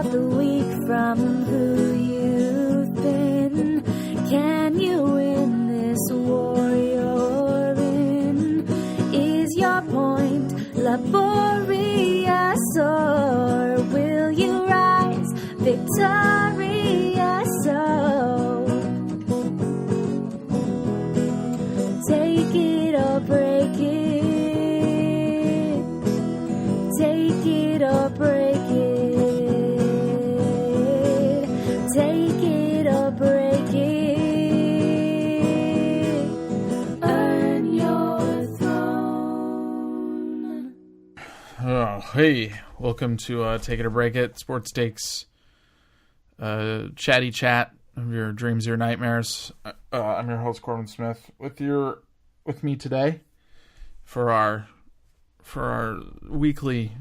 out the weak from who you've been. Can you win this war you're in? Is your point laborious, or will you rise victorious? So take it or break it. Take it or break it. Take it or break it. Earn your throne. Oh, hey, welcome to Take It or Break It, Sports Stakes, chatty chat of your dreams, your nightmares. I'm your host, Corbin Smith, with me today for our weekly-ish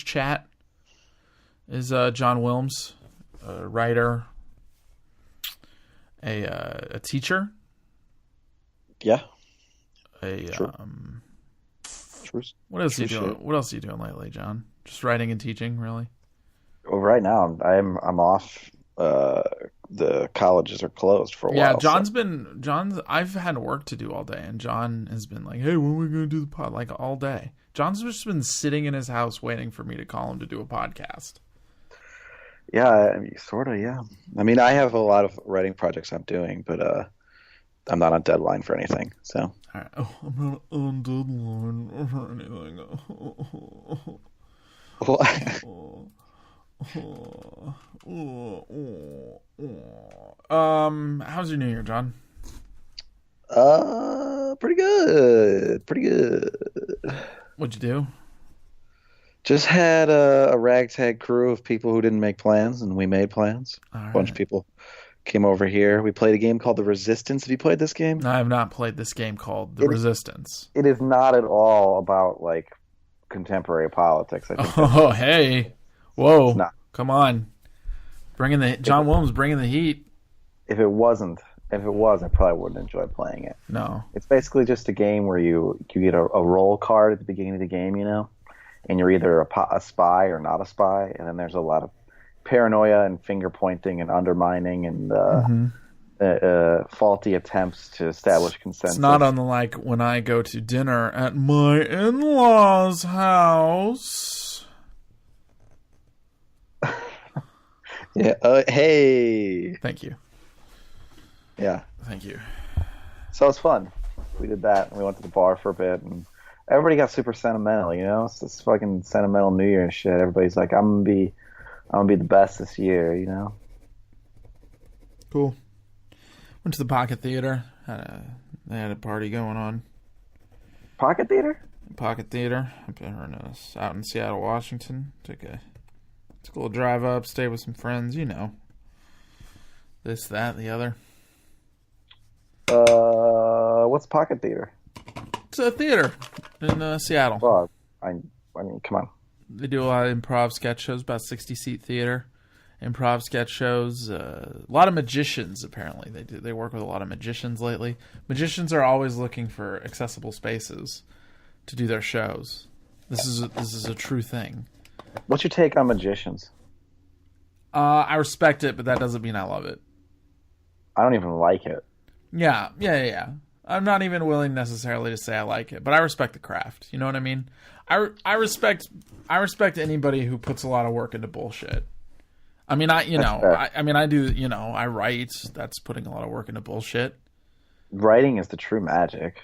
chat is John Wilmes, a writer, a teacher. Yeah. True. What else are you doing? What else are you doing lately, John? Just writing and teaching, really? Well, right now I'm off. The colleges are closed for a while. Yeah, John's. I've had work to do all day, and John has been like, "Hey, when are we going to do the pod?" Like all day. John's just been sitting in his house waiting for me to call him to do a podcast. Yeah, I mean, sort of. Yeah. I mean, I have a lot of writing projects I'm doing, but I'm not on deadline for anything. So. All right. Oh, I'm not on deadline for anything. How's your New Year, John? Pretty good. What'd you do? Just had a ragtag crew of people who didn't make plans, and we made plans. All A bunch of people came over here. We played a game called The Resistance. Have you played this game? No, I have not played this game called The Resistance. It is not at all about like contemporary politics. I think. Oh, hey. Whoa. Not. Come on. John Wilmes bringing the heat. If it was, I probably wouldn't enjoy playing it. No. It's basically just a game where you get a roll card at the beginning of the game, and you're either a spy or not a spy, and then there's a lot of paranoia and finger pointing and undermining and faulty attempts to establish consensus. It's not unlike when I go to dinner at my in-laws' house. Yeah. Hey. Thank you. Yeah. Thank you. So it's fun. We did that, and we went to the bar for a bit, and everybody got super sentimental. It's this fucking sentimental New Year and shit. Everybody's like, "I'm gonna be the best this year," Cool. Went to the Pocket Theater. They had a party going on. Pocket Theater? Pocket Theater. Out in Seattle, Washington. Took a little drive up, stayed with some friends, This, that, the other. What's Pocket Theater? It's a theater in Seattle. Well, I mean, come on. They do a lot of improv sketch shows, about 60-seat theater. Improv sketch shows. A lot of magicians, apparently. They work with a lot of magicians lately. Magicians are always looking for accessible spaces to do their shows. This is a true thing. What's your take on magicians? I respect it, but that doesn't mean I love it. I don't even like it. Yeah. I'm not even willing necessarily to say I like it, but I respect the craft. You know what I mean? I respect anybody who puts a lot of work into bullshit. I mean, I do. I write. That's putting a lot of work into bullshit. Writing is the true magic.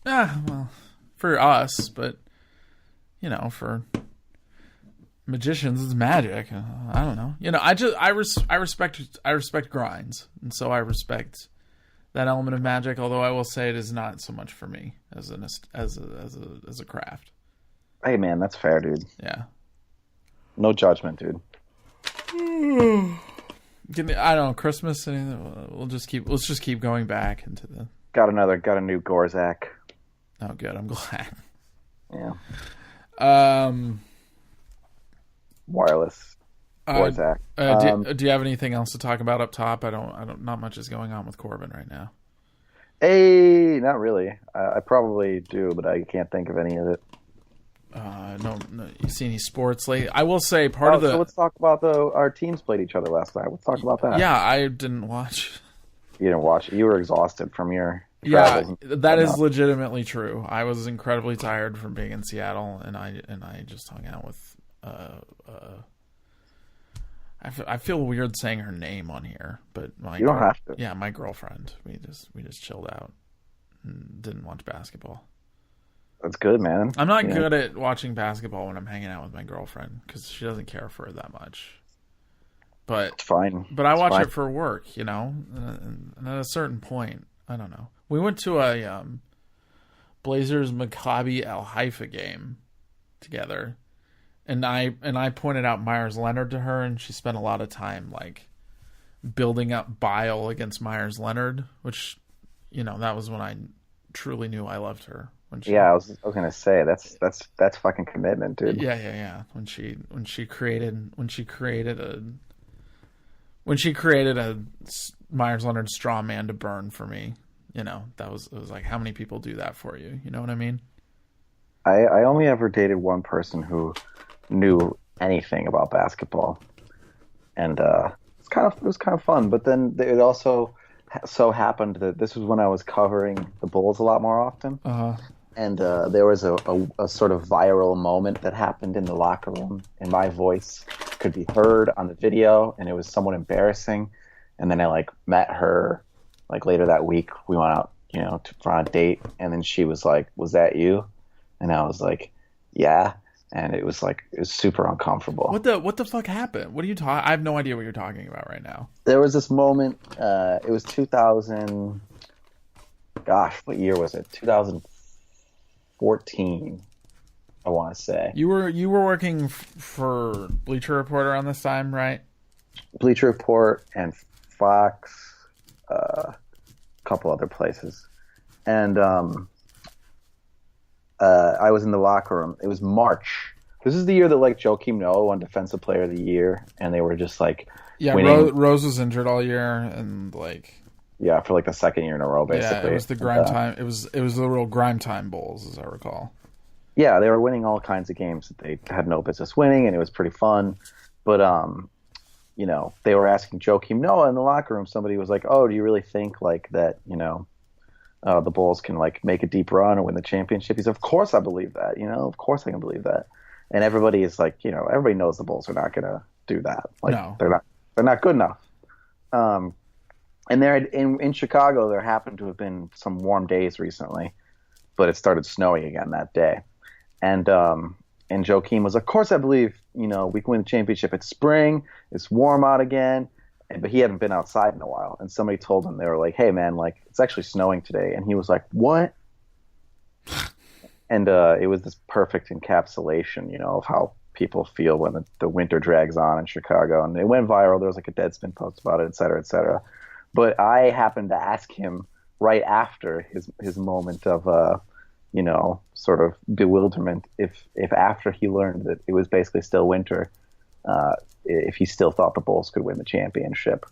Well, for us, but for magicians, it's magic. I don't know. I respect grinds, and so I respect that element of magic. Although I will say it is not so much for me as a craft. Hey man, that's fair, dude. Yeah. No judgment, dude. I don't know, Christmas. Let's just keep going back into the. Got a new Gorzak. Oh, good. I'm glad. Yeah. Wireless Gorzak. Do you have anything else to talk about up top? I don't. Not much is going on with Corbin right now. Hey, not really. I probably do, but I can't think of any of it. No, you see any sports lately? I will say part of the. So let's talk about our teams played each other last night. Let's talk about that. Yeah, I didn't watch. You didn't watch it. You were exhausted from your. Yeah, that is legitimately true. I was incredibly tired from being in Seattle, and I just hung out with. I feel weird saying her name on here, but you don't have to. Yeah, my girlfriend. We just chilled out and didn't watch basketball. That's good, man. I'm not good at watching basketball when I'm hanging out with my girlfriend because she doesn't care for it that much. But it's fine. But I watch it for work, you know. And at a certain point, I don't know. We went to a Blazers Maccabi El Haifa game together, and I pointed out Myers Leonard to her, and she spent a lot of time like building up bile against Myers Leonard, which, you know, that was when I truly knew I loved her. I was gonna say that's fucking commitment, dude. Yeah. When she created a Myers Leonard straw man to burn for me, you know, it was like, how many people do that for you? You know what I mean? I only ever dated one person who knew anything about basketball, and it was kind of fun. But then it also so happened that this was when I was covering the Bulls a lot more often. And there was a sort of viral moment that happened in the locker room, and my voice could be heard on the video, and it was somewhat embarrassing. And then I like met her like later that week. We went out, you know, for a date, and then she was like, "Was that you?" And I was like, "Yeah." And it was super uncomfortable. What the fuck happened? What are you talking? I have no idea what you're talking about right now. There was this moment. It was 2000. Gosh, what year was it? 2014, I want to say. You were working for Bleacher Report around this time, right? Bleacher Report and Fox, a couple other places, and I was in the locker room. It was March. This is the year that like Joakim Noah won Defensive Player of the Year, and they were just like winning. Rose was injured all year, and like. Yeah, for like the second year in a row, basically. Yeah, it was the grime time. It was the real grime time Bulls, as I recall. Yeah, they were winning all kinds of games that they had no business winning, and it was pretty fun. But you know, they were asking Joakim Noah in the locker room. Somebody was like, "Oh, do you really think like that? You know, the Bulls can like make a deep run and win the championship?" He said, "Of course I believe that. You know, of course I can believe that." And everybody is like, you know, everybody knows the Bulls are not going to do that. Like, no. they're not good enough. And there in Chicago, there happened to have been some warm days recently, but it started snowing again that day. And Joakim was, "Of course I believe, you know, we can win the championship. It's spring, it's warm out again." But he hadn't been outside in a while. And somebody told him, they were like, "Hey man, like it's actually snowing today." And he was like, "What?" And it was this perfect encapsulation, you know, of how people feel when the winter drags on in Chicago. And it went viral. There was like a Deadspin post about it, et cetera, et cetera. But I happened to ask him right after his moment of, you know, sort of bewilderment, if after he learned that it was basically still winter, if he still thought the Bulls could win the championship.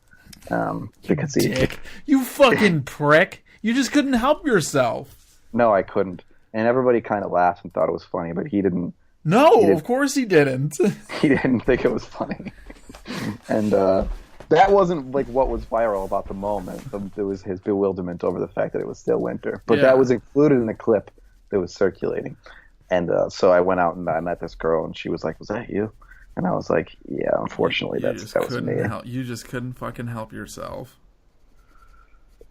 Because you fucking prick! You just couldn't help yourself. No, I couldn't, and everybody kind of laughed and thought it was funny, but he didn't. No, of course he didn't. He didn't think it was funny, and. That wasn't like what was viral about the moment. It was his bewilderment over the fact that it was still winter. But that was included in the clip that was circulating. And so I went out and I met this girl, and she was like, "Was that you?" And I was like, "Yeah, unfortunately, that was me." You just couldn't fucking help yourself.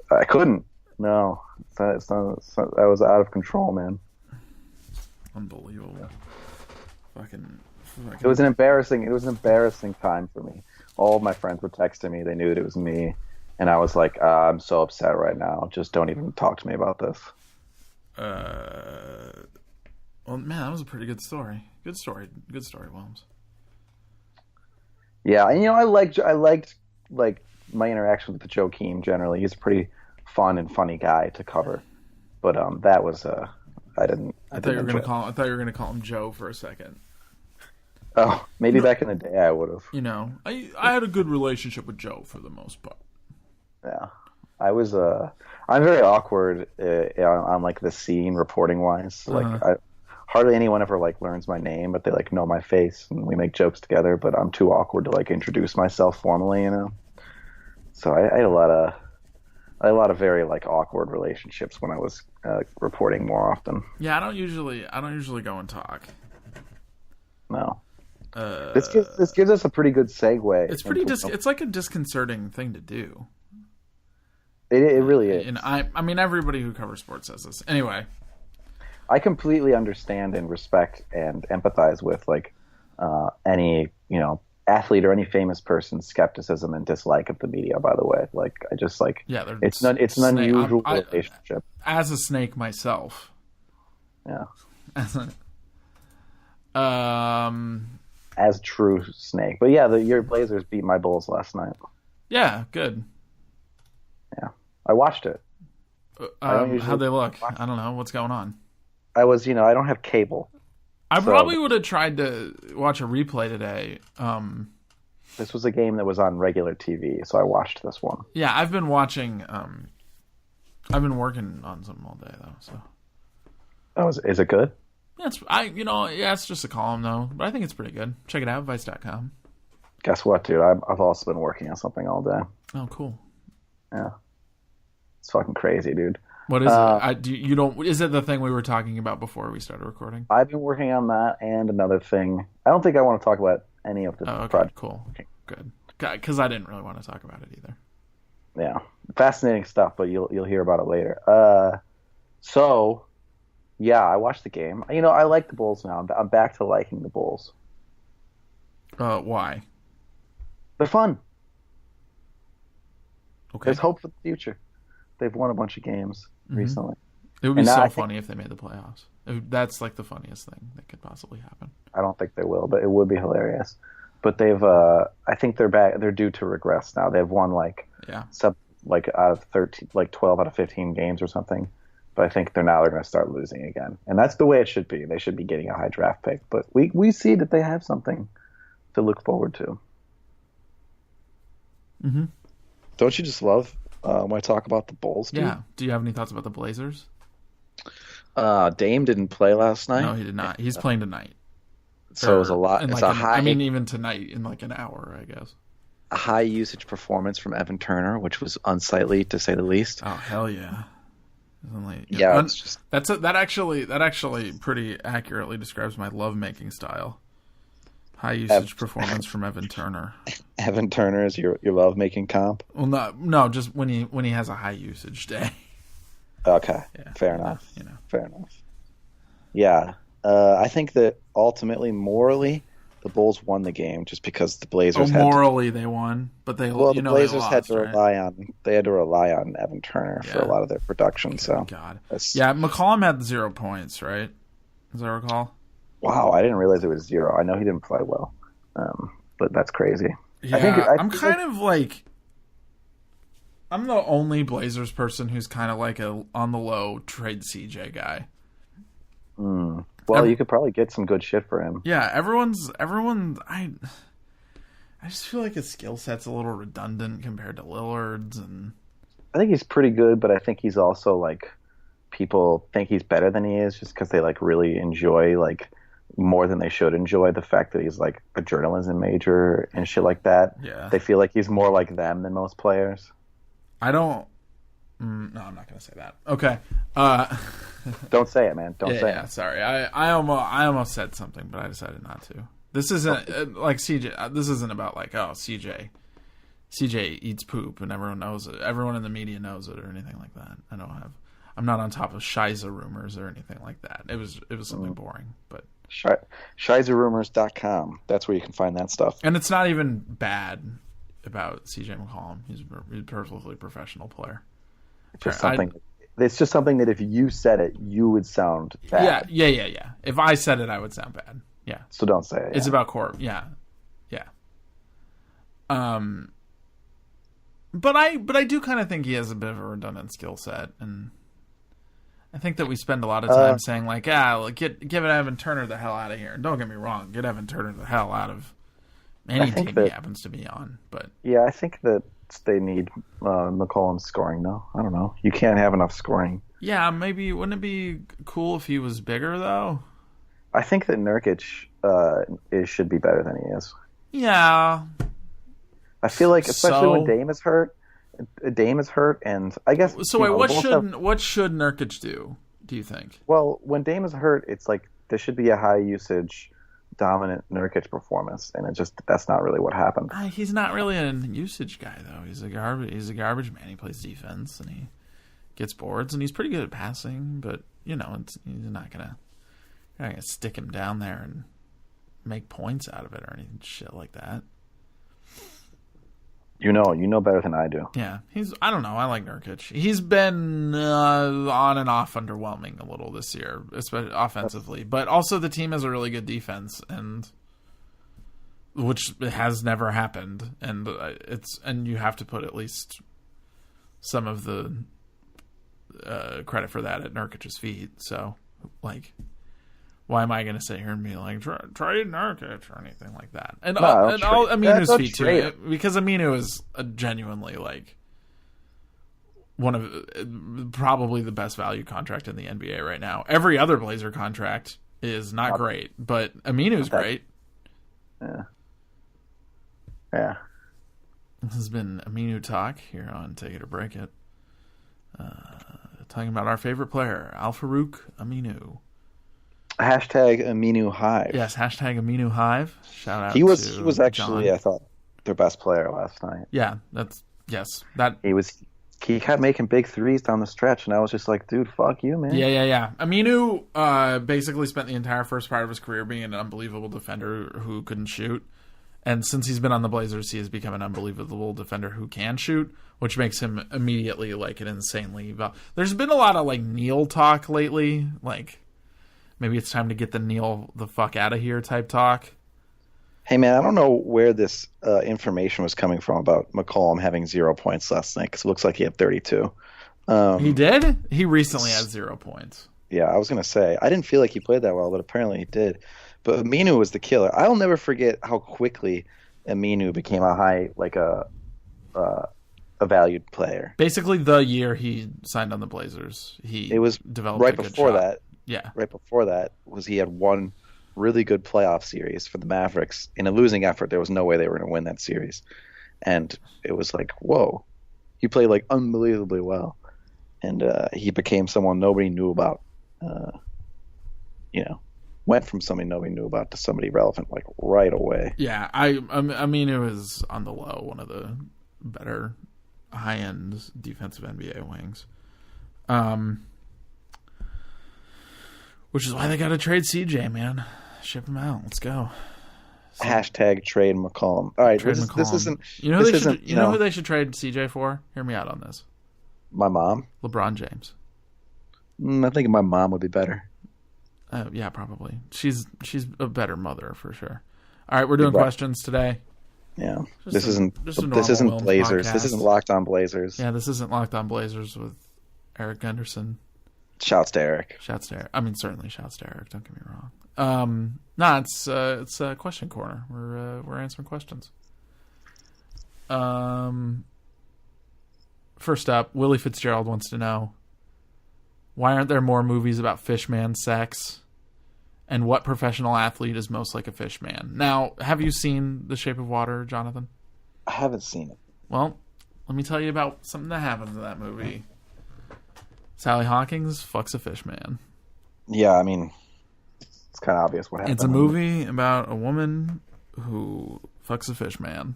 I couldn't. No, it's not, I was out of control, man. Unbelievable. Fucking. It was an embarrassing time for me. All of my friends were texting me. They knew it was me. And I was like, I'm so upset right now. Just don't even talk to me about this. Well, man, that was a pretty good story. Good story, Wilmes. Yeah, and you know, I liked like my interaction with Joakim generally. He's a pretty fun and funny guy to cover. But that was I thought you were gonna call him Joe for a second. Oh, maybe back in the day I would have. You know, I had a good relationship with Joe for the most part. Yeah, I was. I'm very awkward on like the scene reporting wise. Like, hardly anyone ever like learns my name, but they like know my face and we make jokes together. But I'm too awkward to like introduce myself formally, you know. So I had a lot of very like awkward relationships when I was reporting more often. Yeah, I don't usually go and talk. No. This gives us a pretty good segue. It's pretty it's like a disconcerting thing to do. It really is. And I mean everybody who covers sports says this. Anyway, I completely understand and respect and empathize with like any, you know, athlete or any famous person's skepticism and dislike of the media, by the way. Like I just like it's an unusual relationship. As a snake myself. Yeah. As a true snake. But yeah, your Blazers beat my Bulls last night. Yeah, good. Yeah. I watched it. How'd they look? I don't know. What's going on? I don't have cable. I probably would have tried to watch a replay today. This was a game that was on regular TV, so I watched this one. Yeah, I've been watching. I've been working on something all day though. So. Oh, is it good? Yeah, it's just a column though, but I think it's pretty good. Check it out, Vice.com. Guess what, dude? I've also been working on something all day. Oh, cool. Yeah, it's fucking crazy, dude. What is it? Is it the thing we were talking about before we started recording? I've been working on that and another thing. I don't think I want to talk about any of the projects. Cool. Okay, good. Because I didn't really want to talk about it either. Yeah, fascinating stuff, but you'll hear about it later. So, yeah, I watched the game. You know, I like the Bulls now. I'm back to liking the Bulls. Why? They're fun. Okay. There's hope for the future. They've won a bunch of games recently. It would be so funny if they made the playoffs. That's like the funniest thing that could possibly happen. I don't think they will, but it would be hilarious. But they've, I think they're back. They're due to regress now. They've won out of 13, like 12 out of 15 games or something. But I think they're going to start losing again, and that's the way it should be. They should be getting a high draft pick, but we see that they have something to look forward to. Mm-hmm. Don't you just love when I talk about the Bulls, dude? Yeah. Do you have any thoughts about the Blazers? Dame didn't play last night. No, he did not. He's playing tonight. So it was a lot. It's a high. I mean, even tonight in like an hour, I guess. A high usage performance from Evan Turner, which was unsightly to say the least. Oh hell yeah! It's just that actually pretty accurately describes my lovemaking style. High usage performance from Evan Turner. Evan Turner is your lovemaking comp? Well, no, just when he has a high usage day. Okay, yeah, fair enough. Fair enough. Yeah, I think that ultimately, morally, the Bulls won the game just because the Blazers. They won, but the Blazers lost, had to rely on Evan Turner for a lot of their production. God, McCollum had 0 points, right? As I recall. Wow, I didn't realize it was 0. I know he didn't play well, but that's crazy. Yeah, I'm the only Blazers person who's kind of like a on the low trade CJ guy. Well, you could probably get some good shit for him. Yeah, everyone. I just feel like his skill set's a little redundant compared to Lillard's, and I think he's pretty good, but I think he's also like people think he's better than he is just because they like really enjoy like more than they should enjoy the fact that he's like a journalism major and shit like that. Yeah, they feel like he's more like them than most players. I don't. No, I'm not gonna say that. Okay. Don't say it, man. Don't say it. Yeah, sorry. I almost said something, but I decided not to. This isn't like CJ. This isn't about like CJ eats poop and everyone knows it. Everyone in the media knows it or anything like that. I'm not on top of Shiza rumors or anything like that. It was something boring, but ShizaRumors.com. That's where you can find that stuff. And it's not even bad about CJ McCollum. He's a perfectly professional player. It's just something that if you said it, you would sound bad. Yeah. If I said it, I would sound bad. Yeah. So don't say it. It's about Corp. Yeah. But I do kind of think he has a bit of a redundant skill set, and I think that we spend a lot of time saying like, get Evan Turner the hell out of here. And don't get me wrong, get Evan Turner the hell out of any team he happens to be on. But yeah, I think that they need McCollum scoring though. I don't know. You can't have enough scoring. Yeah, maybe wouldn't it be cool if he was bigger though? I think that Nurkic should be better than he is. Yeah. I feel like, especially So? when Dame is hurt, and I guess. So you wait, know, what should Nurkic do you think? Well, when Dame is hurt, it's like there should be a high usage, dominant Nurkic performance, and that's not really what happened. He's not really a usage guy though. He's a garbage man. He plays defense and he gets boards and he's pretty good at passing, but he's not gonna stick him down there and make points out of it or anything shit like that. You know better than I do. Yeah, I don't know. I like Nurkic. He's been on and off underwhelming a little this year, especially offensively. But also the team has a really good defense, and which has never happened. And and you have to put at least some of the credit for that at Nurkic's feet. So, like, why am I going to sit here and be like, trade Nurkic or anything like that? And all Aminu's feet too, because Aminu is genuinely like one of probably the best value contract in the NBA right now. Every other Blazer contract is not great, but Aminu's great. Yeah. This has been Aminu talk here on Take It or Break It. Talking about our favorite player, Al-Farouq Aminu. Hashtag Aminu Hive. Yes, hashtag Aminu Hive. Shout out. He was actually, John. I thought, their best player last night. Yeah, He kept making big threes down the stretch, and I was just like, dude, fuck you, man. Yeah. Aminu basically spent the entire first part of his career being an unbelievable defender who couldn't shoot. And since he's been on the Blazers, he has become an unbelievable defender who can shoot, which makes him immediately like an insanely... There's been a lot of like Neil talk lately, like maybe it's time to get the Neil the fuck out of here type talk. Hey, man, I don't know where this information was coming from about McCollum having 0 points last night, because it looks like he had 32. He did? He recently had 0 points. Yeah, I was going to say. I didn't feel like he played that well, but apparently he did. But Aminu was the killer. I'll never forget how quickly Aminu became a valued player. Basically, the year he signed on the Blazers, it was developed right a good before shot. that. Yeah, right before that he had one really good playoff series for the Mavericks. In a losing effort, there was no way they were going to win that series, and it was like, whoa, he played like unbelievably well, and he became someone nobody knew about. Went from somebody nobody knew about to somebody relevant like right away. Yeah, I mean, it was on the low, one of the better high-end defensive NBA wings. Which is why they got to trade CJ, man. Ship him out. Let's go. Hashtag trade McCollum. All right, this isn't. You know who they should trade CJ for? Hear me out on this. My mom. LeBron James. I think my mom would be better. Yeah, probably. She's a better mother for sure. All right, we're doing questions today. Yeah, this isn't Blazers. Podcast. This isn't Locked On Blazers. Yeah, this isn't Locked On Blazers with Eric Gunderson. Shouts to Eric. I mean, certainly shouts to Eric. Don't get me wrong. It's Question Corner. We're answering questions. First up, Willie Fitzgerald wants to know, why aren't there more movies about fishman sex? And what professional athlete is most like a fishman? Now, have you seen The Shape of Water, Jonathan? I haven't seen it. Well, let me tell you about something that happens in that movie. Sally Hawkins fucks a fishman. Yeah, I mean, it's kind of obvious what happened. It's a movie about a woman who fucks a fishman.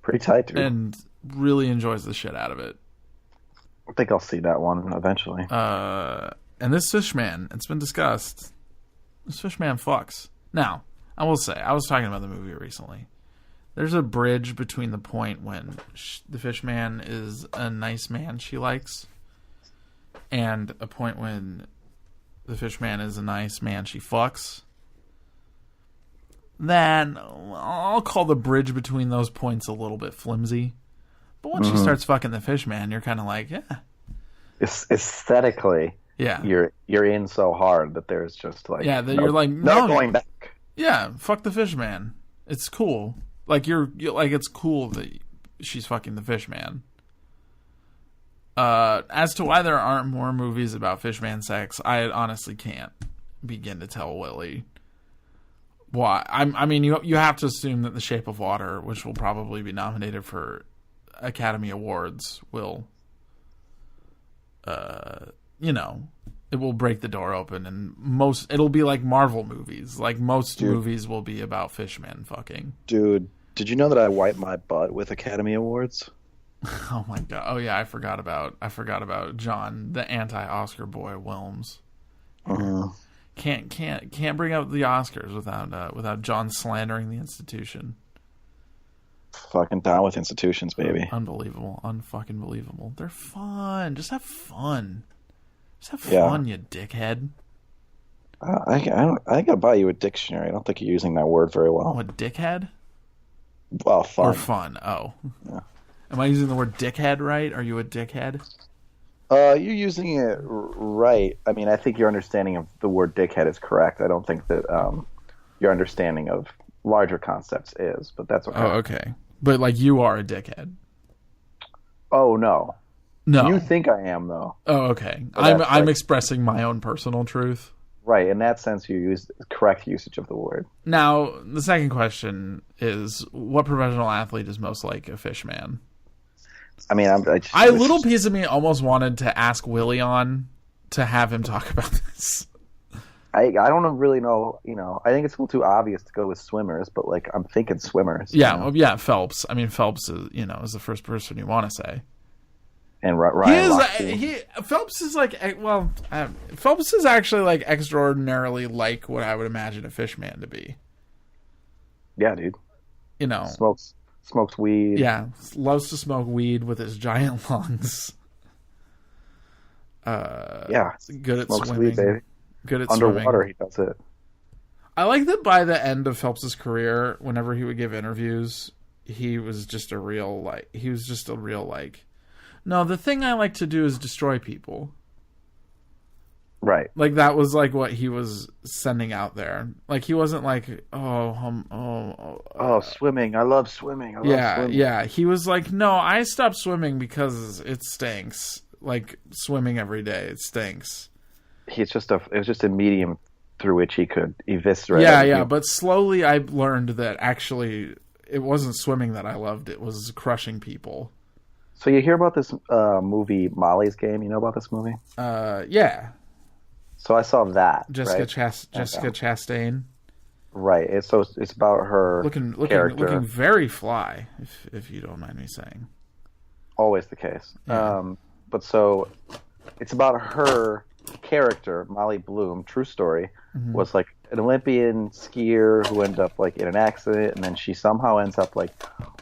Pretty tight, dude. And really enjoys the shit out of it. I think I'll see that one eventually. And this fishman, it's been discussed, this fishman fucks. Now, I will say, I was talking about the movie recently. There's a bridge between the point when the fishman is a nice man she likes and a point when the fishman is a nice man she fucks. Then I'll call the bridge between those points a little bit flimsy. But once she starts fucking the fishman, you're kind of like, yeah. Aesthetically, yeah, you're in so hard that there's just like, yeah, that you're like, no going back. Yeah, fuck the fishman. It's cool. Like you're like, it's cool that she's fucking the fishman. As to why there aren't more movies about fishman sex, I honestly can't. begin to tell Willie why. I mean, you have to assume that The Shape of Water, which will probably be nominated for Academy Awards, will, it will break the door open, and it'll be like Marvel movies. Like most movies will be about fishmen fucking. Dude, did you know that I wiped my butt with Academy Awards? Oh my god! Oh yeah, I forgot about John, the anti-Oscar boy, Wilmes. Can't bring up the Oscars without John slandering the institution. Fucking down with institutions, baby. Unbelievable, unfucking believable. They're fun. Just have fun. Just have fun, you dickhead. I gotta buy you a dictionary. I don't think you're using that word very well. What, dickhead? Well, fun. Or fun. Oh. Yeah. Am I using the word dickhead right? Are you a dickhead? You're using it right. I mean, I think your understanding of the word dickhead is correct. I don't think that your understanding of larger concepts is, but that's okay. Oh, okay. But like, you are a dickhead. Oh no. No. You think I am though. Oh, okay. I'm expressing my own personal truth. Right. In that sense, you use correct usage of the word. Now, the second question is, what professional athlete is most like a fishman? I mean, a little piece of me almost wanted to ask Willie on to have him talk about this. I don't really know. I think it's a little too obvious to go with swimmers, but like I'm thinking swimmers. Yeah, Phelps. I mean, Phelps is is the first person you want to say. And Ryan Phelps is like, Phelps is actually like extraordinarily like what I would imagine a fishman to be. Yeah, dude. Smokes weed. Yeah, loves to smoke weed with his giant lungs. Good at smokes swimming. Weed, baby. Good at underwater. Swimming. He does it. I like that by the end of Phelps's career, whenever he would give interviews, he was just a real no, the thing I like to do is destroy people. Right. Like, that was like what he was sending out there. Like, he wasn't like, swimming. I love swimming. Swimming. Yeah. He was like, no, I stopped swimming because it stinks. Like, swimming every day, it stinks. It was just a medium through which he could eviscerate. Yeah. But slowly I learned that actually it wasn't swimming that I loved. It was crushing people. So you hear about this movie, Molly's Game? You know about this movie? Yeah. So I saw that. Jessica Chastain. Right. It's about her character. Looking very fly, if you don't mind me saying. Always the case. Yeah. But so it's about her character, Molly Bloom, true story, was like an Olympian skier who ended up like in an accident, and then she somehow ends up like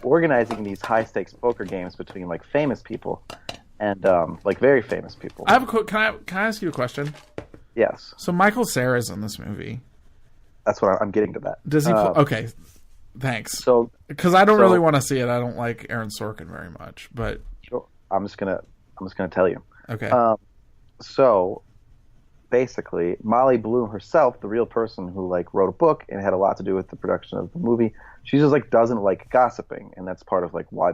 organizing these high stakes poker games between like famous people and like very famous people. I have a can I ask you a question? Yes. So Michael Cera's in this movie. That's what I'm getting to that. Does he okay, thanks. So because I don't really want to see it. I don't like Aaron Sorkin very much, but sure. I'm just gonna tell you. Okay. So basically, Molly Bloom herself, the real person who like wrote a book and had a lot to do with the production of the movie, she just like doesn't like gossiping, and that's part of like why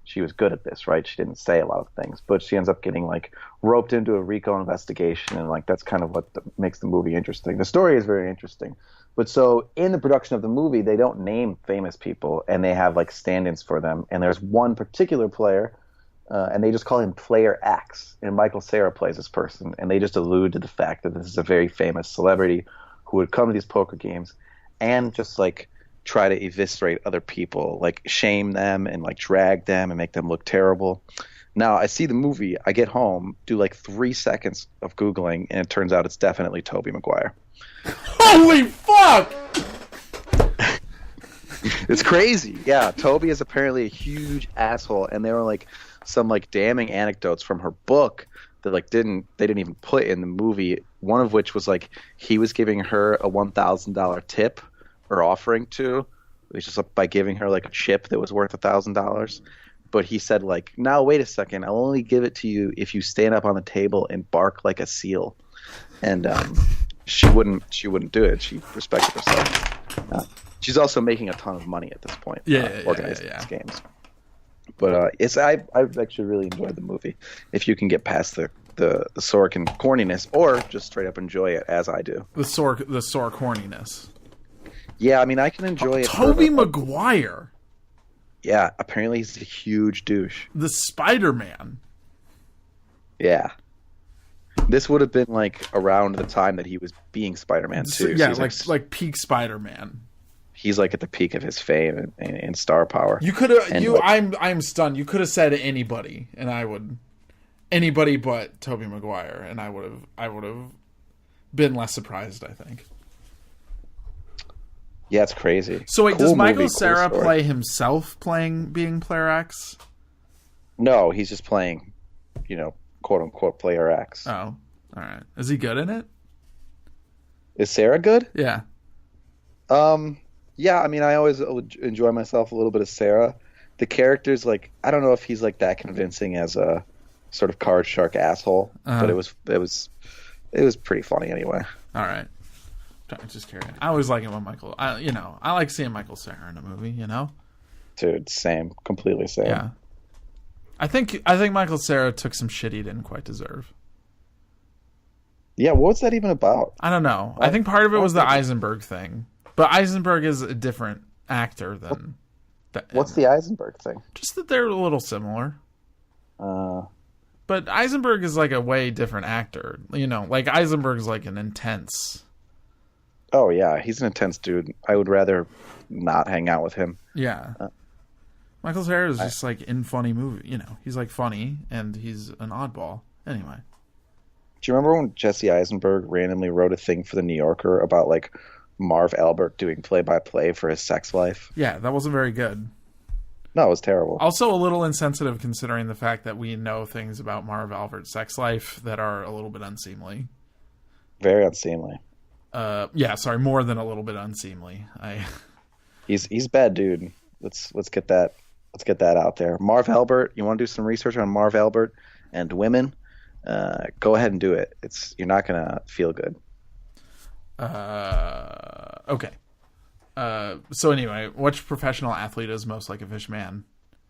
she was good at this, right? She didn't say a lot of things, but she ends up getting like roped into a RICO investigation, and like that's kind of what makes the movie interesting. The story is very interesting, but so in the production of the movie, they don't name famous people, and they have like stand-ins for them, and there's one particular player. And they just call him Player X, and Michael Cera plays this person, and they just allude to the fact that this is a very famous celebrity who would come to these poker games and just like try to eviscerate other people, like shame them and like drag them and make them look terrible. Now I see the movie, I get home, do like 3 seconds of Googling, and it turns out it's definitely Tobey Maguire. Holy fuck! It's crazy. Yeah, Toby is apparently a huge asshole, and there were like some like damning anecdotes from her book that like they didn't even put in the movie. One of which was like he was giving her a $1,000 tip or offering to, which is by giving her like a chip that was worth $1,000. But he said like, "Now wait a second, I'll only give it to you if you stand up on the table and bark like a seal." And she wouldn't do it. She respected herself. She's also making a ton of money at this point. Organizing these games. But I've actually really enjoyed the movie. If you can get past the the Sorkin corniness, or just straight up enjoy it as I do. The Sork corniness. Yeah, I mean, I can enjoy it. Tobey Maguire. Yeah, apparently he's a huge douche. The Spider-Man. Yeah. This would have been like around the time that he was being Spider-Man too. Yeah, So like peak Spider-Man. He's like at the peak of his fame and star power. You could have I'm stunned. You could have said anybody, and I would anybody but Tobey Maguire, and I would have been less surprised, I think. Yeah, it's crazy. So wait, cool does Michael movie, Cera cool play himself being Player X? No, he's just playing, quote unquote Player X. Oh, all right. Is he good in it? Is Sarah good? Yeah. Yeah, I mean, I always enjoy myself a little bit of Sarah. The character's like, I don't know if he's like that convincing as a sort of card shark asshole, but it was pretty funny anyway. All right. Just kidding. I always like it when I like seeing Michael Cera in a movie, Dude, same. Completely same. Yeah. I think Michael Cera took some shit he didn't quite deserve. Yeah, what was that even about? I don't know. I think part of it was the Eisenberg thing. But Eisenberg is a different actor than... What's the Eisenberg thing? Just that they're a little similar. But Eisenberg is like a way different actor. Like Eisenberg's like an intense... Oh, yeah. He's an intense dude. I would rather not hang out with him. Yeah. Michael Cera is just like in funny movie. He's like funny and he's an oddball. Anyway. Do you remember when Jesse Eisenberg randomly wrote a thing for The New Yorker about like Marv Albert doing play-by-play for his sex life? Yeah, that wasn't very good. No, it was terrible. Also a little insensitive considering the fact that we know things about Marv Albert's sex life that are a little bit unseemly. Very unseemly. Yeah, sorry, more than a little bit unseemly. He's bad, dude. Let's get that out there. Marv Albert, you want to do some research on Marv Albert and women? Go ahead and do it. You're not gonna feel good. Okay. So anyway, which professional athlete is most like a fish man?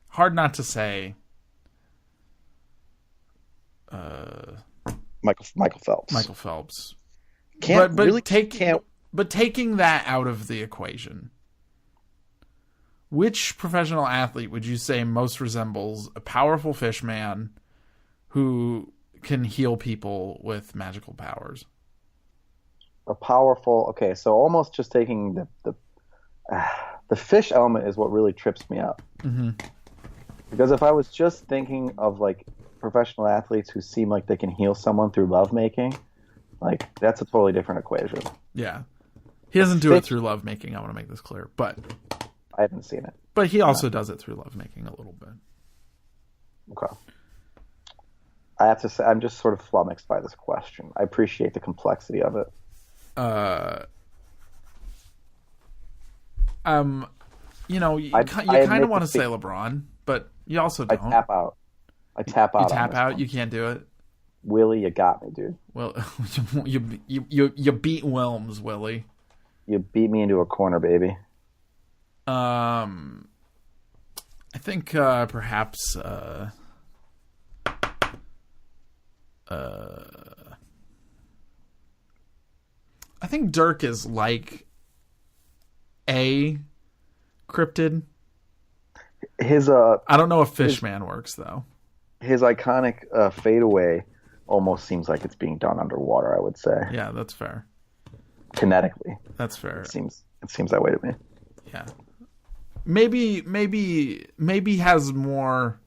Hard not to say. Michael Phelps. Michael Phelps. But taking that out of the equation, which professional athlete would you say most resembles a powerful fish man who can heal people with magical powers? Okay, so almost just taking the fish element is what really trips me up. Mm-hmm. Because if I was just thinking of like professional athletes who seem like they can heal someone through lovemaking, like that's a totally different equation. Yeah. He doesn't do it through lovemaking, I want to make this clear, but I haven't seen it. But he also does it through lovemaking a little bit. Okay. I have to say, I'm just sort of flummoxed by this question. I appreciate the complexity of it. You kind of want to say LeBron, but you also don't. I tap out. You tap out. One. You can't do it. Willie, you got me, dude. Well, you beat Wilmes, Willie. You beat me into a corner, baby. I think perhaps I think Dirk is like a cryptid. I don't know if Fishman works though. His iconic fadeaway almost seems like it's being done underwater, I would say. Yeah, that's fair. Kinetically. That's fair. It seems that way to me. Yeah. Maybe has more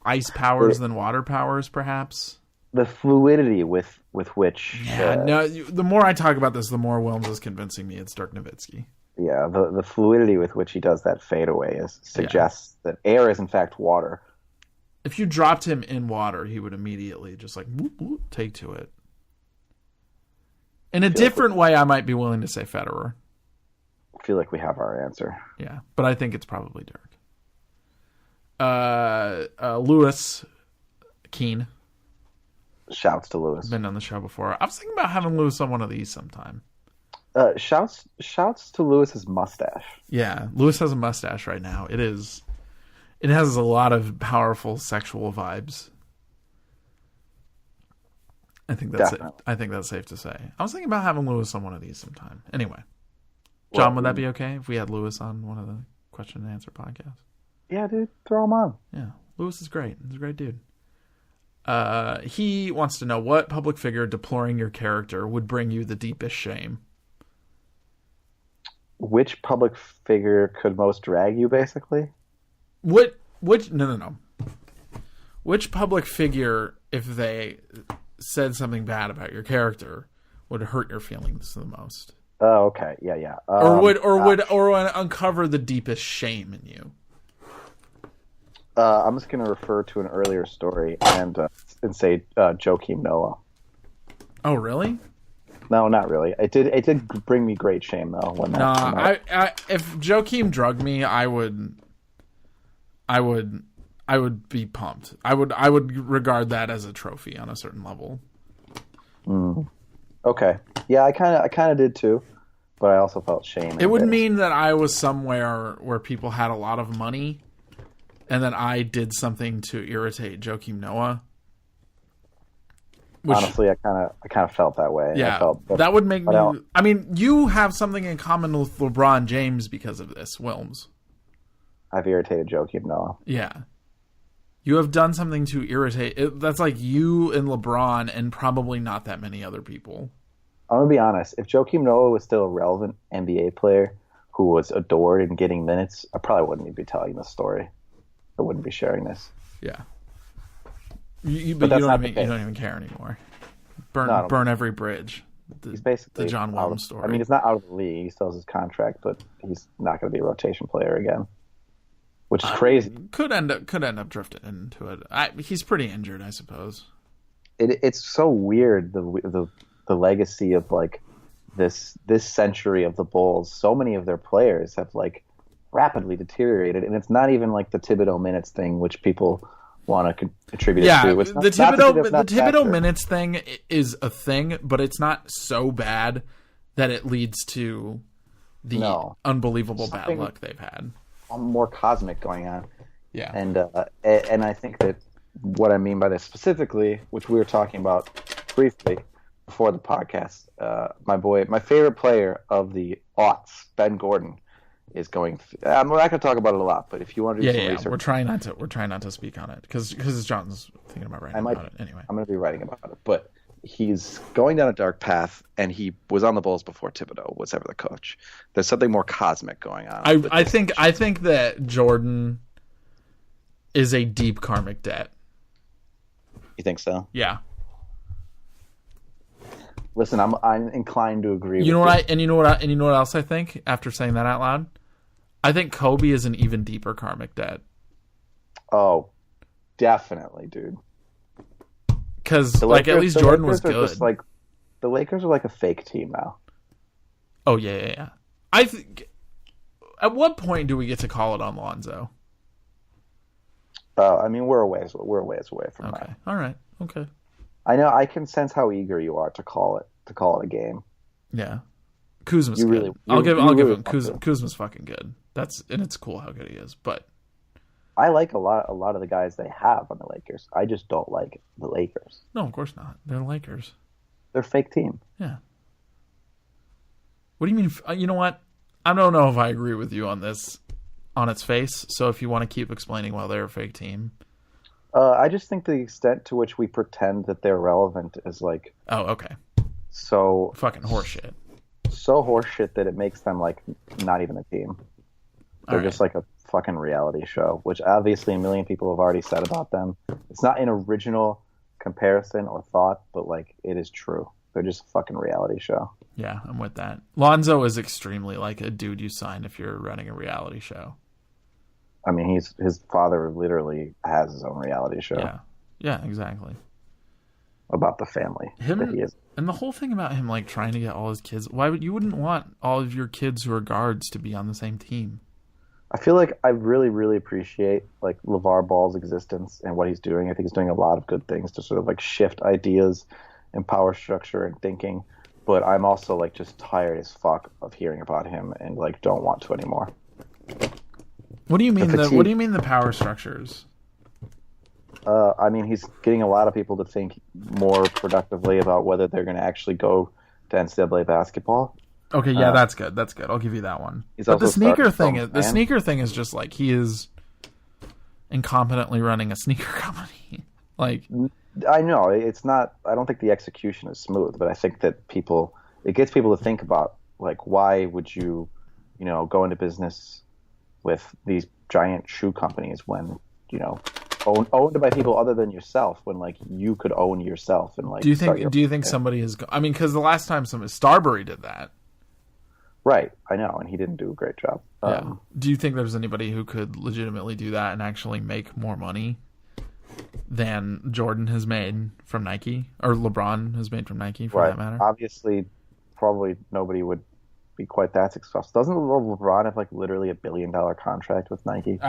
ice powers than water powers, perhaps. The fluidity with which... Yeah, no, the more I talk about this, the more Wilmes is convincing me it's Dirk Nowitzki. Yeah, the fluidity with which he does that fadeaway suggests that air is in fact water. If you dropped him in water, he would immediately just like whoop, whoop, take to it. In a different way, I might be willing to say Federer. I feel like we have our answer. Yeah, but I think it's probably Dirk. Lewis Keane. Shouts to Lewis. Been on the show before. I was thinking about having Lewis on one of these sometime. Shouts to Lewis's mustache. Yeah, Lewis has a mustache right now. It has a lot of powerful sexual vibes. I think that's Definitely. I think that's safe to say. I was thinking about having Lewis on one of these sometime. Anyway, John, would that be okay if we had Lewis on one of the question and answer podcasts? Yeah, dude, throw him on. Yeah, Lewis is great. He's a great dude. He wants to know what public figure deploring your character would bring you the deepest shame. Which public figure could most drag you, basically? No. Which public figure, if they said something bad about your character, would hurt your feelings the most? Oh, okay. Yeah. Or would uncover the deepest shame in you? I'm just going to refer to an earlier story and say Joakim Noah. Oh, really? No, not really. It did bring me great shame though. When that came out. If Joakim drugged me, I would be pumped. I would regard that as a trophy on a certain level. Okay. Yeah, I kind of did too, but I also felt shame. It would mean that I was somewhere where people had a lot of money, and then I did something to irritate Joakim Noah. Honestly, I kind of felt that way. Yeah, that would make me. I mean, you have something in common with LeBron James because of this, Wilmes. I've irritated Joakim Noah. Yeah, you have done something to irritate. That's like you and LeBron, and probably not that many other people. I'm gonna be honest. If Joakim Noah was still a relevant NBA player who was adored and getting minutes, I probably wouldn't even be telling this story. I wouldn't be sharing this. Yeah. But you don't even care anymore. Burn every bridge. He's basically the John Wilmes story. I mean, he's not out of the league. He still has his contract, but he's not going to be a rotation player again, which is crazy. Could end up drifting into it. He's pretty injured, I suppose. It's so weird the legacy of like this century of the Bulls. So many of their players have like rapidly deteriorated, and it's not even like the Thibodeau minutes thing, which people want to attribute it to. It's the Thibodeau minutes thing is a thing, but it's not so bad that it leads to the unbelievable bad luck they've had. More cosmic going on. Yeah. And I think that what I mean by this specifically, which we were talking about briefly before the podcast, my favorite player of the aughts, Ben Gordon, is going. We're not going to talk about it a lot, but if you want to do some research, we're trying not to speak on it because John's thinking about writing about it anyway. I'm going to be writing about it, but he's going down a dark path, and he was on the Bulls before Thibodeau was ever the coach. There's something more cosmic going on. I think that Jordan is a deep karmic debt. You think so? Yeah. Listen, I'm inclined to agree. You know what else I think after saying that out loud? I think Kobe is an even deeper karmic debt. Oh, definitely, dude. Because like at least Jordan was good. Just like the Lakers are like a fake team now. Oh yeah. I think. At what point do we get to call it on Lonzo? I mean, we're a ways away from that. All right. Okay. I know. I can sense how eager you are to call it a game. Yeah. Kuzma's good. I'll give him Kuzma's fucking good. It's cool how good he is, but I like a lot of the guys they have on the Lakers. I just don't like the Lakers. No, of course not. They're Lakers. They're a fake team. Yeah. What do you mean? You know what? I don't know if I agree with you on this on its face. So if you want to keep explaining why they're a fake team. I just think the extent to which we pretend that they're relevant is like... Oh, okay. So... Fucking horseshit. So horseshit that it makes them like not even a team. They're just like a fucking reality show, which obviously a million people have already said about them. It's not an original comparison or thought, but like it is true. They're just a fucking reality show. Yeah, I'm with that. Lonzo is extremely like a dude you sign if you're running a reality show. I mean, his father literally has his own reality show. Yeah, exactly. About the family that he is. And the whole thing about him like trying to get all his kids. You wouldn't want all of your kids who are guards to be on the same team? I feel like I really, really appreciate like LeVar Ball's existence and what he's doing. I think he's doing a lot of good things to sort of like shift ideas and power structure and thinking. But I'm also like just tired as fuck of hearing about him and like don't want to anymore. What do you mean? What do you mean the power structures? I mean, he's getting a lot of people to think more productively about whether they're going to actually go to NCAA basketball. Okay, yeah, that's good. That's good. I'll give you that one. But the sneaker thing is just like he is incompetently running a sneaker company. Like, I know it's not. I don't think the execution is smooth, but I think that it gets people to think about, like, why would you, go into business with these giant shoe companies when, owned by people other than yourself, when like you could own yourself and like. Do you think somebody is? I mean, because the last time Starbury did that. Right, I know, and he didn't do a great job. Yeah. Do you think there's anybody who could legitimately do that and actually make more money than Jordan has made from Nike, or LeBron has made from Nike, for that matter? Obviously, probably nobody would be quite that successful. Doesn't LeBron have like literally $1 billion contract with Nike?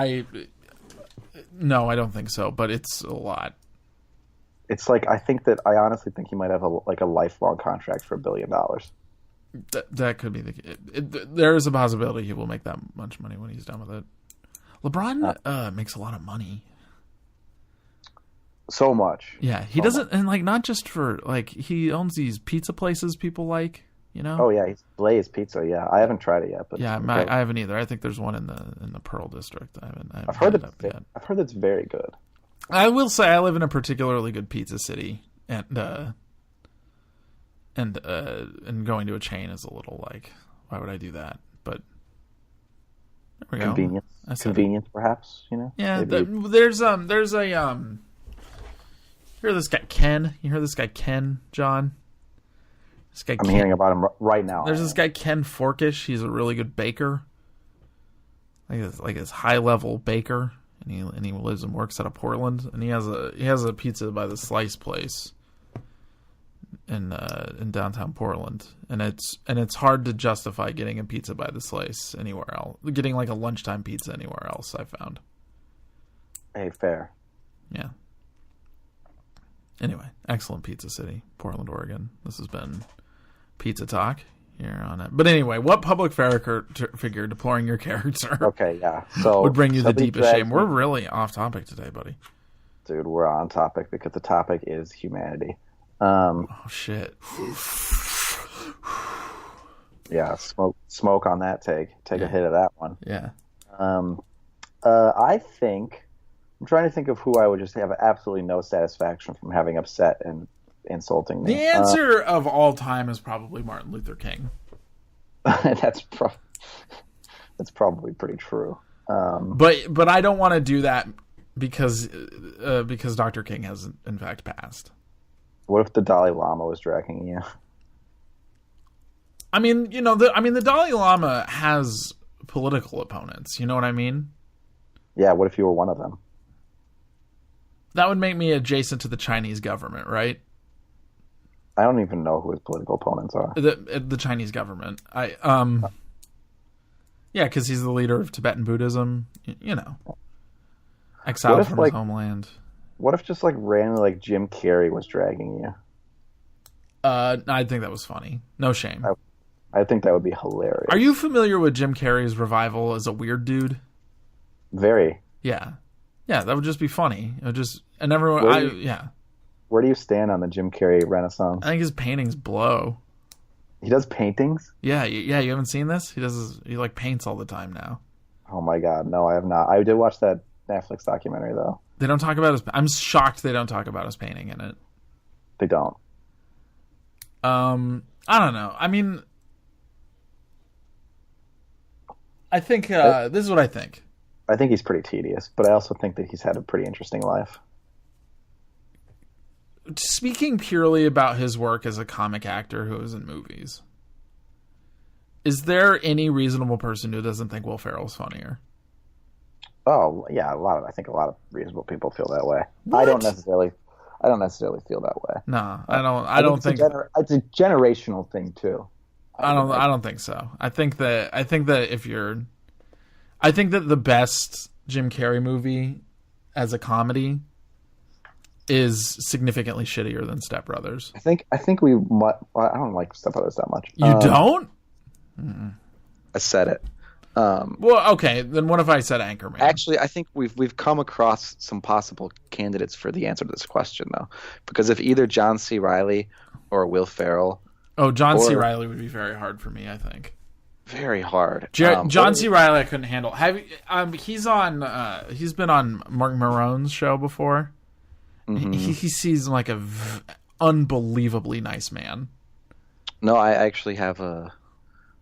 No, I don't think so, but it's a lot. It's like, I honestly think he might have a lifelong contract for $1 billion. That could be there is a possibility he will make that much money when he's done with it. LeBron makes a lot of money. So much. Yeah, he doesn't, and like not just for like he owns these pizza places people like, Oh yeah, he's Blaze Pizza. Yeah, I haven't tried it yet, but yeah, I haven't either. I think there's one in the Pearl District. I've heard it's very good. I will say I live in a particularly good pizza city, and going to a chain is a little like, why would I do that? But there we go. Convenience, perhaps. Yeah, there's a you hear this guy Ken? You hear this guy Ken, John? This guy I'm hearing about him right now. There's this guy Ken Forkish. He's a really good baker. Like his high level baker, and he lives and works out of Portland. And he has a pizza by the Slice place in downtown Portland, and it's hard to justify getting a pizza by the Slice anywhere else. Getting like a lunchtime pizza anywhere else, I found. Hey, fair. Yeah. Anyway, excellent pizza city, Portland, Oregon. This has been Pizza Talk here on it. But anyway, what public figure deploring your character? Okay, yeah. So would bring you the deepest shame. We're really off topic today, buddy. Dude, we're on topic because the topic is humanity. Oh shit. Yeah, smoke on that take. Take a hit of that one. Yeah. I think I'm trying to think of who I would just have absolutely no satisfaction from having upset and insulting me. The answer of all time is probably Martin Luther King. That's probably pretty true. But I don't want to do that because Dr. King has in fact passed. What if the Dalai Lama was dragging you? I mean, the Dalai Lama has political opponents. You know what I mean? Yeah. What if you were one of them? That would make me adjacent to the Chinese government, right? I don't even know who his political opponents are. The Chinese government. Yeah, because he's the leader of Tibetan Buddhism. Exiled from his homeland. What if just like randomly like Jim Carrey was dragging you? I think that was funny. No shame. I think that would be hilarious. Are you familiar with Jim Carrey's revival as a weird dude? Very. Yeah. Yeah, that would just be funny. It would just, and everyone, yeah. Where do you stand on the Jim Carrey renaissance? I think his paintings blow. He does paintings? Yeah, you haven't seen this? He like paints all the time now. Oh my god, no, I have not. I did watch that Netflix documentary though. They don't talk about his. I'm shocked they don't talk about his painting in it. They don't. I don't know. I mean, I think this is what I think. I think he's pretty tedious, but I also think that he's had a pretty interesting life. Speaking purely about his work as a comic actor who is in movies, is there any reasonable person who doesn't think Will Ferrell's funnier? Oh yeah, I think a lot of reasonable people feel that way. What? I don't necessarily feel that way. No, I don't think it's a generational thing too. I don't think so. I think that the best Jim Carrey movie as a comedy is significantly shittier than Step Brothers. I think we might. I don't like Step Brothers that much. You don't? I said it. Well, okay, then what if I said Anchorman? Actually, I think we've come across some possible candidates for the answer to this question, though, because if either John C. Reilly or Will Ferrell. Oh, John C. Reilly would be very hard for me, I think. Very hard. John C. Reilly, I couldn't handle. He's been on Mark Marone's show before. Mm-hmm. He seems like a unbelievably nice man. No, I actually have a.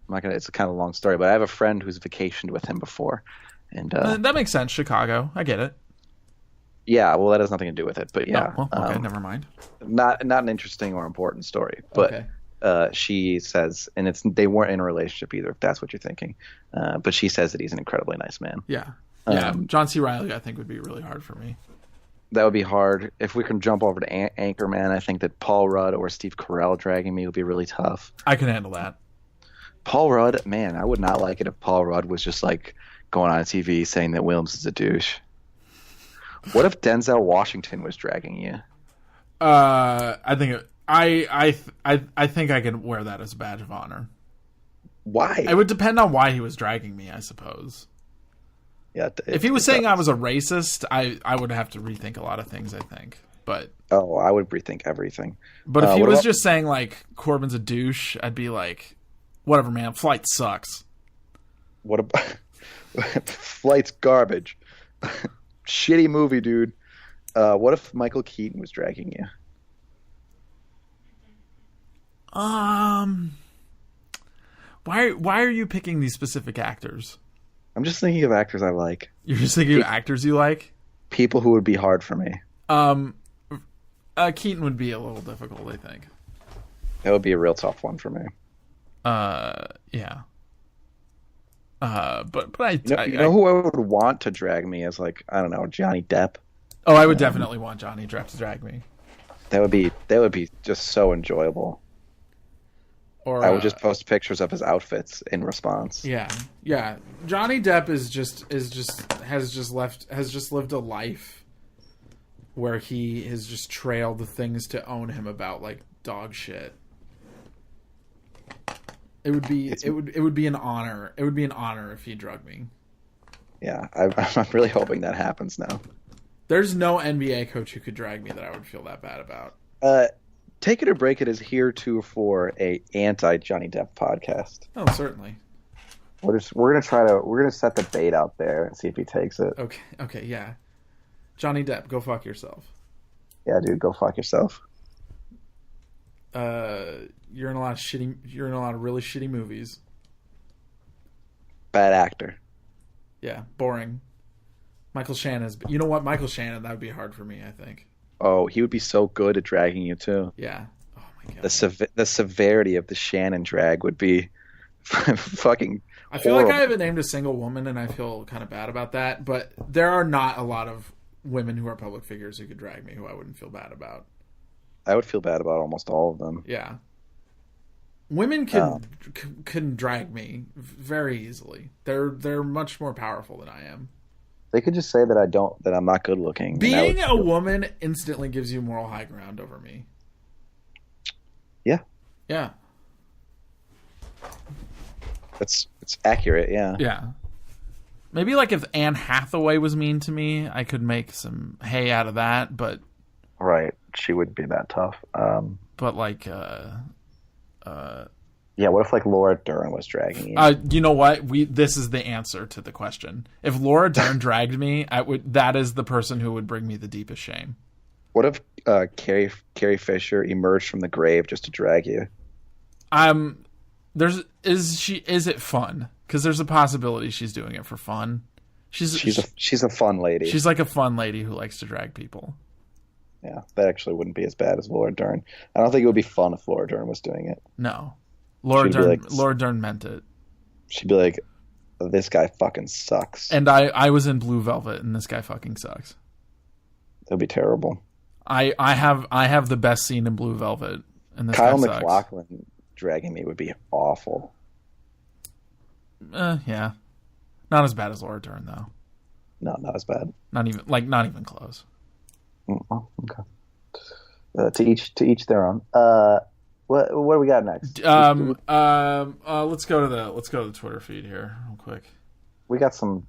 I'm not gonna. It's a kind of long story, but I have a friend who's vacationed with him before, and that makes sense. Chicago, I get it. Yeah, well, that has nothing to do with it, but yeah. Oh, well, okay, never mind. Not an interesting or important story, but she says, and they weren't in a relationship either, if that's what you're thinking. But she says that he's an incredibly nice man. Yeah, John C. Reilly, I think, would be really hard for me. That would be hard. If we can jump over to Anchorman, I think that Paul Rudd or Steve Carell dragging me would be really tough. I can handle that. Paul Rudd, man, I would not like it if Paul Rudd was just like going on TV saying that Wilmes is a douche. What if Denzel Washington was dragging you? I think I think I can wear that as a badge of honor. Why? It would depend on why he was dragging me, I suppose. Yeah. If he was saying I was a racist, I would have to rethink a lot of things, I think. But I would rethink everything. But if he was just saying like Corbin's a douche, I'd be like, whatever, man. Flight sucks. What about Flight's garbage? Shitty movie, dude. What if Michael Keaton was dragging you? Why are you picking these specific actors? I'm just thinking of actors I like. You're just thinking of actors you like? People who would be hard for me. Keaton would be a little difficult, I think. That would be a real tough one for me. Yeah. But I know who I would want to drag me as, like, I don't know, Johnny Depp. Oh, I would definitely want Johnny Depp to drag me. That would be just so enjoyable. Or I would just post pictures of his outfits in response. Yeah. Johnny Depp has just lived a life where he has just trailed the things to own him about like dog shit. It would be an honor. It would be an honor if he drugged me. Yeah, I'm really hoping that happens now. There's no NBA coach who could drag me that I would feel that bad about. Take It or Break It is heretofore a anti Johnny Depp podcast. Oh, certainly. We're gonna set the bait out there and see if he takes it. Okay, yeah. Johnny Depp, go fuck yourself. Yeah, dude, go fuck yourself. You're in a lot of really shitty movies. Bad actor. Yeah, boring. Michael Shannon you know what? Michael Shannon, that would be hard for me, I think. Oh, he would be so good at dragging you too. Yeah. Oh my god. The severity of the Shannon drag would be fucking I feel horrible. Like I haven't named a single woman and I feel kind of bad about that, but there are not a lot of women who are public figures who could drag me who I wouldn't feel bad about. I would feel bad about almost all of them. Yeah. Women can drag me very easily. They're much more powerful than I am. They could just say that I'm not good looking. Being a woman instantly gives you moral high ground over me. Yeah. Yeah. It's accurate, yeah. Yeah. Maybe like if Anne Hathaway was mean to me, I could make some hay out of that, but right, she wouldn't be that tough. But like yeah, what if like Laura Dern was dragging you? You know what? This is the answer to the question. If Laura Dern dragged me, that is the person who would bring me the deepest shame. What if Carrie Fisher emerged from the grave just to drag you? Is it fun? Because there's a possibility she's doing it for fun. She's a fun lady. She's like a fun lady who likes to drag people. Yeah, that actually wouldn't be as bad as Laura Dern. I don't think it would be fun if Laura Dern was doing it. No. Laura Dern meant it. She'd be like, this guy fucking sucks. And I was in Blue Velvet, and this guy fucking sucks. It'll be terrible. I have the best scene in Blue Velvet, and this Kyle guy sucks. MacLachlan dragging me would be awful. Yeah, not as bad as Laura Dern though. No, not as bad. Not even close. Oh, okay. To each their own. What do we got next? Let's go to the Twitter feed here real quick. we got some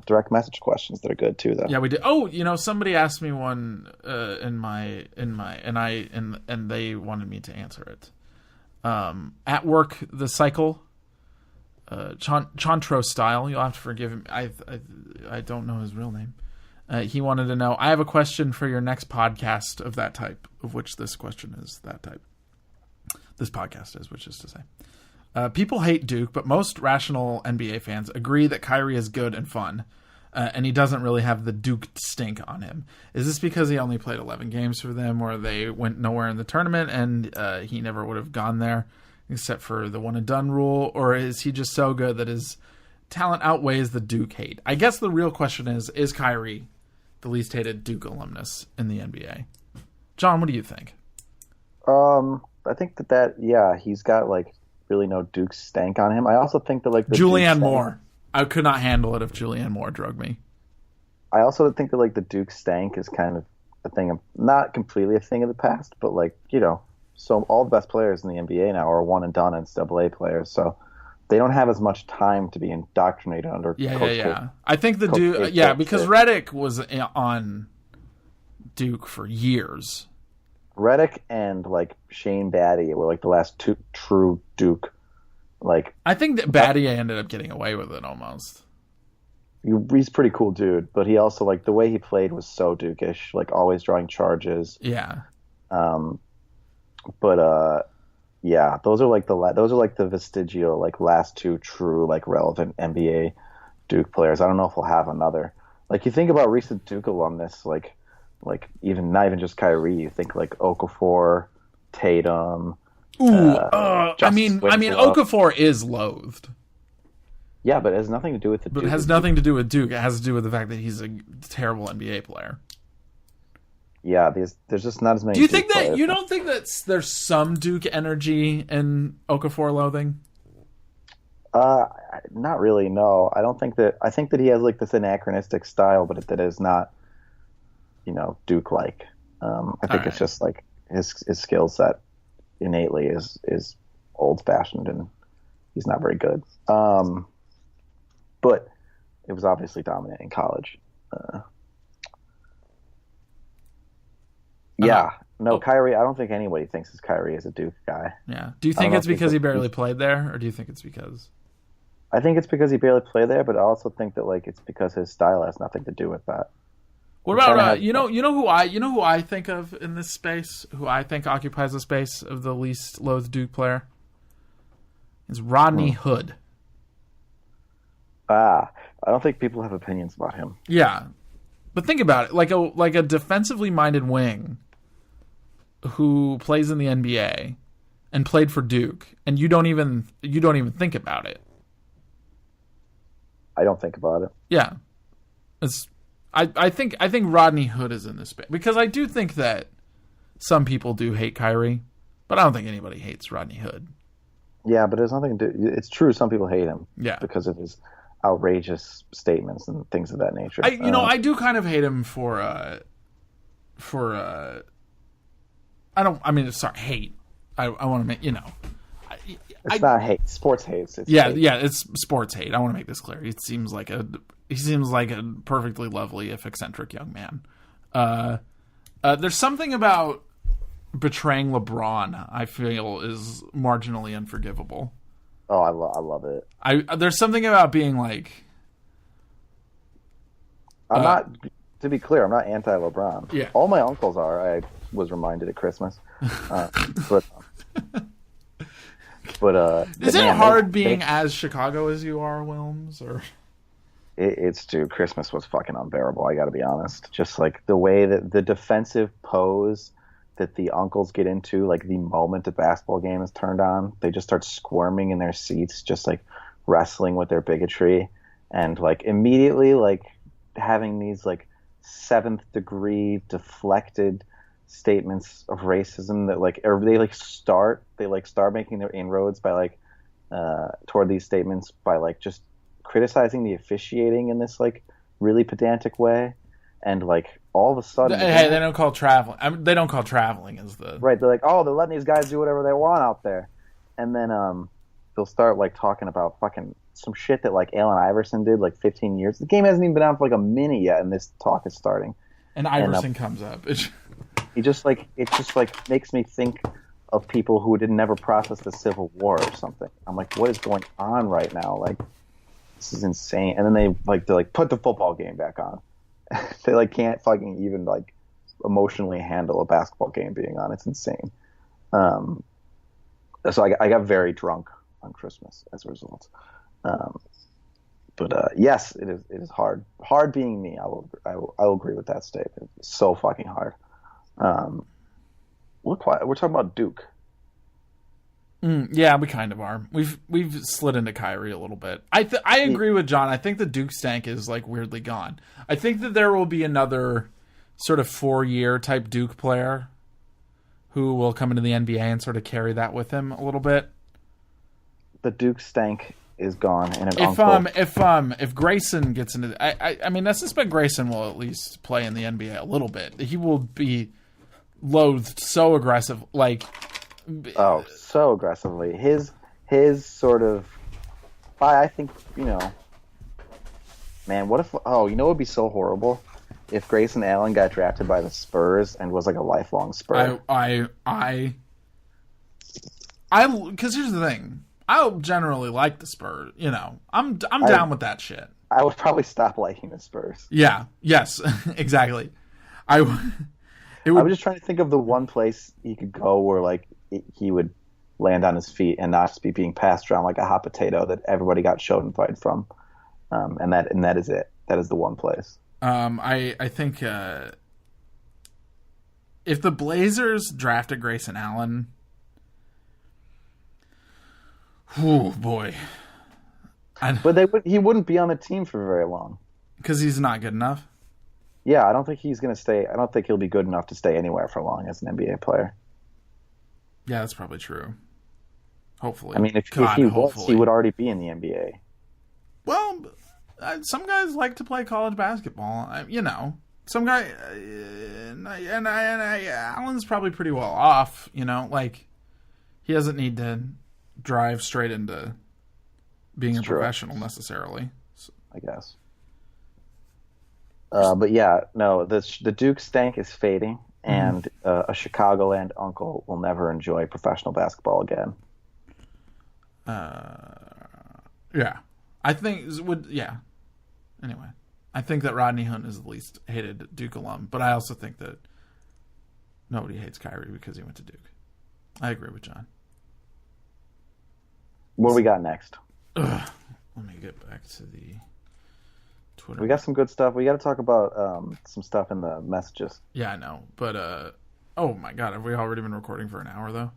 direct message questions that are good too, though. Yeah, we did. Oh, somebody asked me one and they wanted me to answer it. At work, the cycle, Chantro style. You'll have to forgive him. I don't know his real name. He wanted to know, I have a question for your next podcast of that type, of which this question is that type. This podcast is, which is to say. People hate Duke, but most rational NBA fans agree that Kyrie is good and fun, and he doesn't really have the Duke stink on him. Is this because he only played 11 games for them, or they went nowhere in the tournament, and he never would have gone there, except for the one-and-done rule, or is he just so good that his talent outweighs the Duke hate? I guess the real question is Kyrie the least hated Duke alumnus in the NBA? John, what do you think? I think that he's got like really no Duke stank on him. I also think that like the Julianne Moore. I could not handle it if Julianne Moore drug me. I also think that like the Duke stank is kind of a thing of, not completely a thing of the past, but like, so all the best players in the NBA now are one and done NCAA players, so they don't have as much time to be indoctrinated under Coach K. I think the Duke, because Redick was on Duke for years. Redick and like Shane Battier were like the last two true Duke. Like, I think that Battier ended up getting away with it almost. He's a pretty cool dude, but he also like the way he played was so Duke-ish, like always drawing charges. Yeah. Those are like the vestigial like last two true like relevant NBA Duke players. I don't know if we'll have another. Like you think about recent Duke alumnus, like even not even just Kyrie. You think like Okafor, Tatum. Okafor is loathed. Yeah, but it has nothing to do with the Duke. But it has nothing to do with Duke. It has to do with the fact that he's a terrible NBA player. Yeah, there's just not as many. Do you think that you don't think that there's some Duke energy in Okafor loathing? Not really. No, I don't think that. I think that he has like this anachronistic style, but that is not, Duke like. I think it's just like his skill set innately is old fashioned and he's not very good. But it was obviously dominant in college. Kyrie, I don't think anybody thinks Kyrie is a Duke guy. Yeah. Do you think it's because he barely played there, or do you think it's because? I think it's because he barely played there, but I also think that like it's because his style has nothing to do with that. What about you know who I think of in this space? Who I think occupies the space of the least loathed Duke player? It's Rodney Hood. I don't think people have opinions about him. Yeah, but think about it, like a defensively minded wing who plays in the NBA and played for Duke, and you don't even think about it. I don't think about it. Yeah, I think Rodney Hood is in this space because I do think that some people do hate Kyrie, but I don't think anybody hates Rodney Hood. Yeah, but there's nothing to do. It's true. Some people hate him. Yeah, because of his outrageous statements and things of that nature. I do kind of hate him for hate. I want to make, it's not hate. Sports hate. It's hate. Yeah, it's sports hate. I want to make this clear. He seems like a perfectly lovely, if eccentric young man. There's something about betraying LeBron I feel is marginally unforgivable. Oh, I love it. There's something about being like. I'm not. To be clear, I'm not anti-LeBron. Yeah. All my uncles are. I was reminded at Christmas. But is it hard being as Chicago as you are, Wilmes? Or it's dude, Christmas was fucking unbearable. I got to be honest. Just like the way that the defensive pose that the uncles get into, like the moment the basketball game is turned on, they just start squirming in their seats, just like wrestling with their bigotry, and like immediately like having these like seventh degree deflected statements of racism that like they start making their inroads by like toward these statements by like just criticizing the officiating in this like really pedantic way, and like all of a sudden they don't call traveling. They don't call traveling as the right. They're like, oh, they're letting these guys do whatever they want out there, and then they'll start like talking about fucking some shit that like Allen Iverson did like 15 years. The game hasn't even been out for like a minute yet, and this talk is starting. And Iverson comes up. It just makes me think of people who didn't never process the Civil War or something. I'm like, what is going on right now? Like, this is insane. And then they're like, put the football game back on. They like can't fucking even like emotionally handle a basketball game being on. It's insane. So I got very drunk on Christmas as a result. But yes, it is hard. Hard being me. I will agree with that statement. It's so fucking hard. We're talking about Duke. Yeah, we kind of are. We've slid into Kyrie a little bit. I agree with John. I think the Duke stank is like weirdly gone. I think that there will be another sort of 4-year type Duke player who will come into the NBA and sort of carry that with him a little bit. The Duke stank is gone, and if Grayson gets into, I mean, I suspect Grayson will at least play in the NBA a little bit. He will be loathed so aggressive, like so aggressively. His sort of, I think, you know, man, what if? Oh, you know, it would be so horrible if Grayson Allen got drafted by the Spurs and was like a lifelong Spur. Because here's the thing. I generally like the Spurs. You know, I'm down with that shit. I would probably stop liking the Spurs. Yeah. Yes. Exactly. I'm just trying to think of the one place he could go where like he would land on his feet and not just be being passed around like a hot potato that everybody got Schadenfreude from. And that is it. That is the one place. I think if the Blazers drafted Grayson Allen. Oh boy! But he wouldn't be on the team for very long because he's not good enough. Yeah, I don't think he's going to stay. I don't think he'll be good enough to stay anywhere for long as an NBA player. Yeah, that's probably true. Hopefully, I mean, if he was, he would already be in the NBA. Well, some guys like to play college basketball. You know, some guy, and Allen's probably pretty well off. You know, like he doesn't need to drive straight into being a professional necessarily. So. I guess. But yeah, no, the Duke stank is fading, and a Chicagoland uncle will never enjoy professional basketball again. Yeah, I think Anyway, I think that Rodney Hunt is the least hated Duke alum, but I also think that nobody hates Kyrie because he went to Duke. I agree with John. What do we got next? Let me get back to the Twitter. We got some good stuff. We got to talk about some stuff in the messages. Yeah, I know, but oh my god, have we already been recording for an hour though?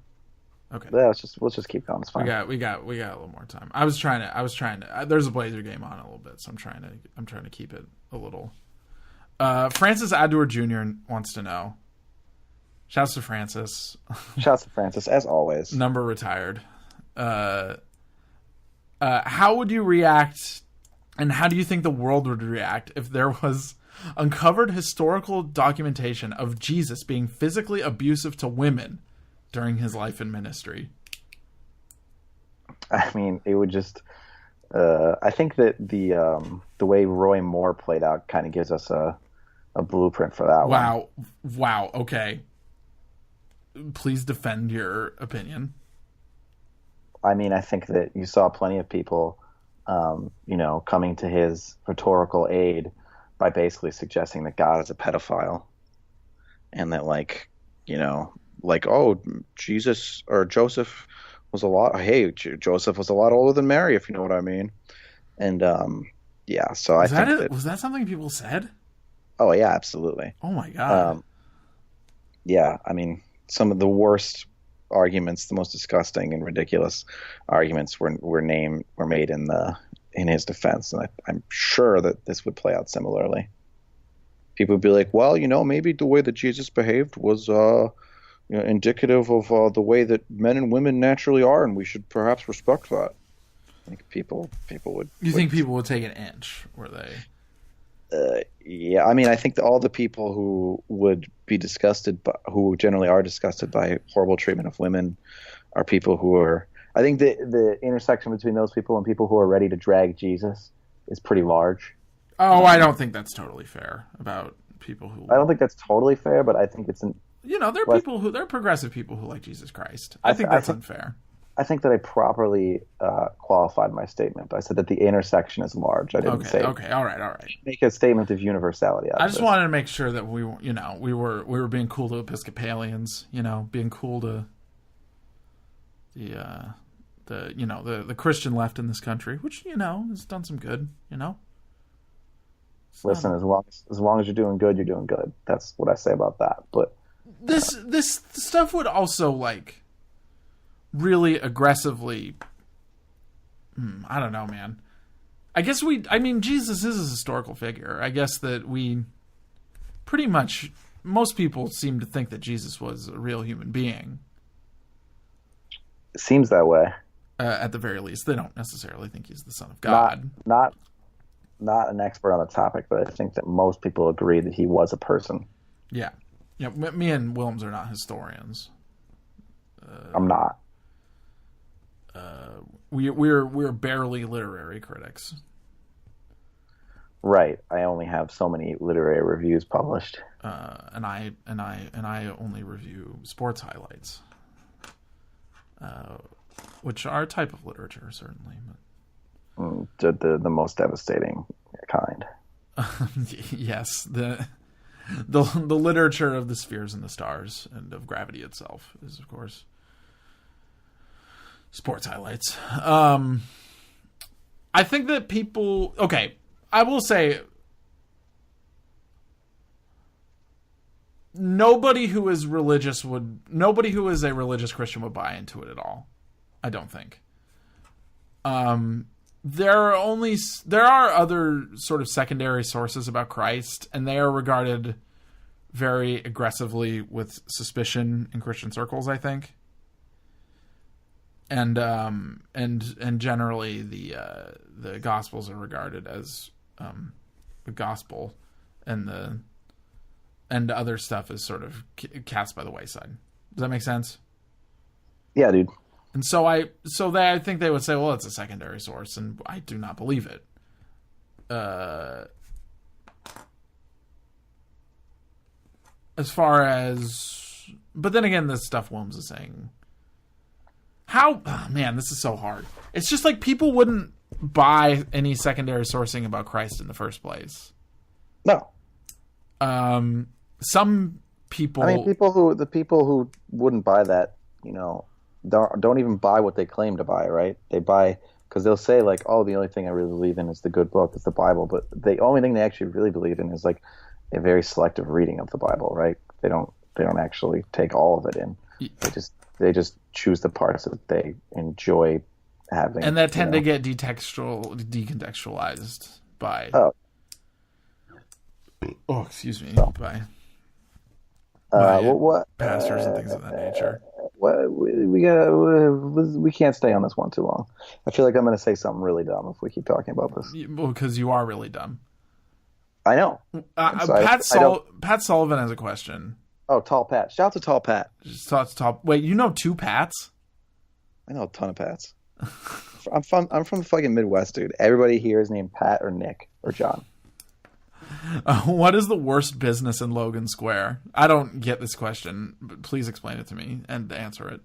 Okay. Yeah, let's just keep going. It's fine. We got a little more time. I was trying to. There's a Blazer game on a little bit, so I'm trying to keep it a little. Francis Ador Jr. wants to know. Shouts to Francis. Shouts to Francis, as always. Number retired. How would you react, and how do you think the world would react if there was uncovered historical documentation of Jesus being physically abusive to women during his life and ministry? I mean, it would just. I think that the way Roy Moore played out kind of gives us a blueprint for that one. Wow. Okay. Please defend your opinion. I mean, I think that you saw plenty of people, coming to his rhetorical aid by basically suggesting that God is a pedophile, and that, Jesus or Joseph was a lot. Hey, Joseph was a lot older than Mary, if you know what I mean. And yeah, so I think was that something people said? Oh yeah, absolutely. Oh my god. Yeah, I mean, some of the worst arguments, the most disgusting and ridiculous arguments were made in his defense, and I'm sure that this would play out similarly. People would be like, well, maybe the way that Jesus behaved was indicative of the way that men and women naturally are, and we should perhaps respect that. I think people would. You think people would take an inch, were they? Yeah, I mean, I think that all the people who would be disgusted, who generally are disgusted by horrible treatment of women, are people who are I think the intersection between those people and people who are ready to drag Jesus is pretty large. Oh, I don't think that's totally fair about people who... I don't think that's totally fair, but I think it's an... there are progressive people who like Jesus Christ. I think that's unfair. I think that I properly qualified my statement. I said that the intersection is large. I didn't say... Okay, all right. Make a statement of universality out of I just wanted to make sure that we were being cool to Episcopalians, being cool to the Christian left in this country, which, has done some good, Listen, as long as you're doing good, you're doing good. That's what I say about that. But this stuff would also really aggressively. I don't know, man. I guess Jesus is a historical figure. I guess that we pretty much most people seem to think that Jesus was a real human being. It seems that way. At the very least, they don't necessarily think he's the Son of God. Not an expert on the topic, but I think that most people agree that he was a person. Yeah. Me and Wilmes are not historians. I'm not. We're barely literary critics. Right. I only have so many literary reviews published. And I only review sports highlights, which are a type of literature, certainly. But... The most devastating kind. Yes, the literature of the spheres and the stars and of gravity itself is, of course, sports highlights. I think that people... Okay, I will say... Nobody who is a religious Christian would buy into it at all. I don't think. There are other sort of secondary sources about Christ, and they are regarded very aggressively with suspicion in Christian circles, I think. And generally the Gospels are regarded as the gospel, and the other stuff is sort of cast by the wayside. Does that make sense? Yeah, dude. And so I think they would say, well, it's a secondary source, and I do not believe it. As far as, but then again, this stuff Wilmes is saying, this is so hard. It's just like people wouldn't buy any secondary sourcing about Christ in the first place. No. Some people. I mean, the people who wouldn't buy that, don't even buy what they claim to buy, right? They buy because they'll say the only thing I really believe in is the good book, is the Bible. But the only thing they actually really believe in is a very selective reading of the Bible, right? They don't actually take all of it in. They just choose the parts that they enjoy having, and that tend to get decontextualized by. Oh, excuse me. By pastors and things of that nature. We can't stay on this one too long. I feel like I'm going to say something really dumb if we keep talking about this. Well, because you are really dumb. I know. Pat Sullivan has a question. Oh, Tall Pat. Shout out to Tall Pat. Wait, you know two Pats? I know a ton of Pats. I'm from the fucking Midwest, dude. Everybody here is named Pat or Nick or John. What is the worst business in Logan Square? I don't get this question, but please explain it to me and answer it.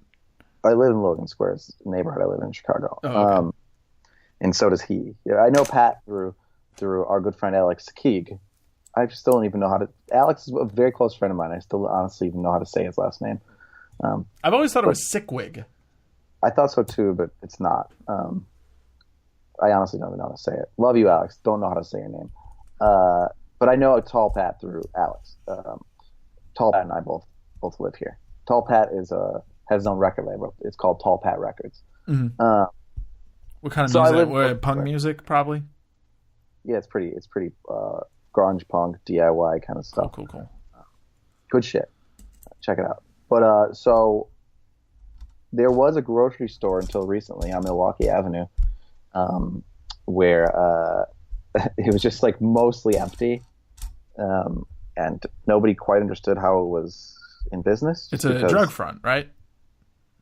I live in Logan Square. It's a neighborhood I live in Chicago. Oh, okay. And so does he. Yeah, I know Pat through our good friend Alex Keeg. I just still don't even know how to... Alex is a very close friend of mine. I still honestly even know how to say his last name. I've always thought it was Sickwig. I thought so too, but it's not. I honestly don't even know how to say it. Love you, Alex. Don't know how to say your name. But I know a Tall Pat through Alex. Tall Pat and I both live here. Tall Pat has his own record label. It's called Tall Pat Records. Mm-hmm. What kind of music? Punk music, probably? Yeah, it's pretty grunge punk, DIY kind of stuff. Cool. Good shit. Check it out. But so there was a grocery store until recently on Milwaukee Avenue where it was just mostly empty, and nobody quite understood how it was in business. It's a drug front, right?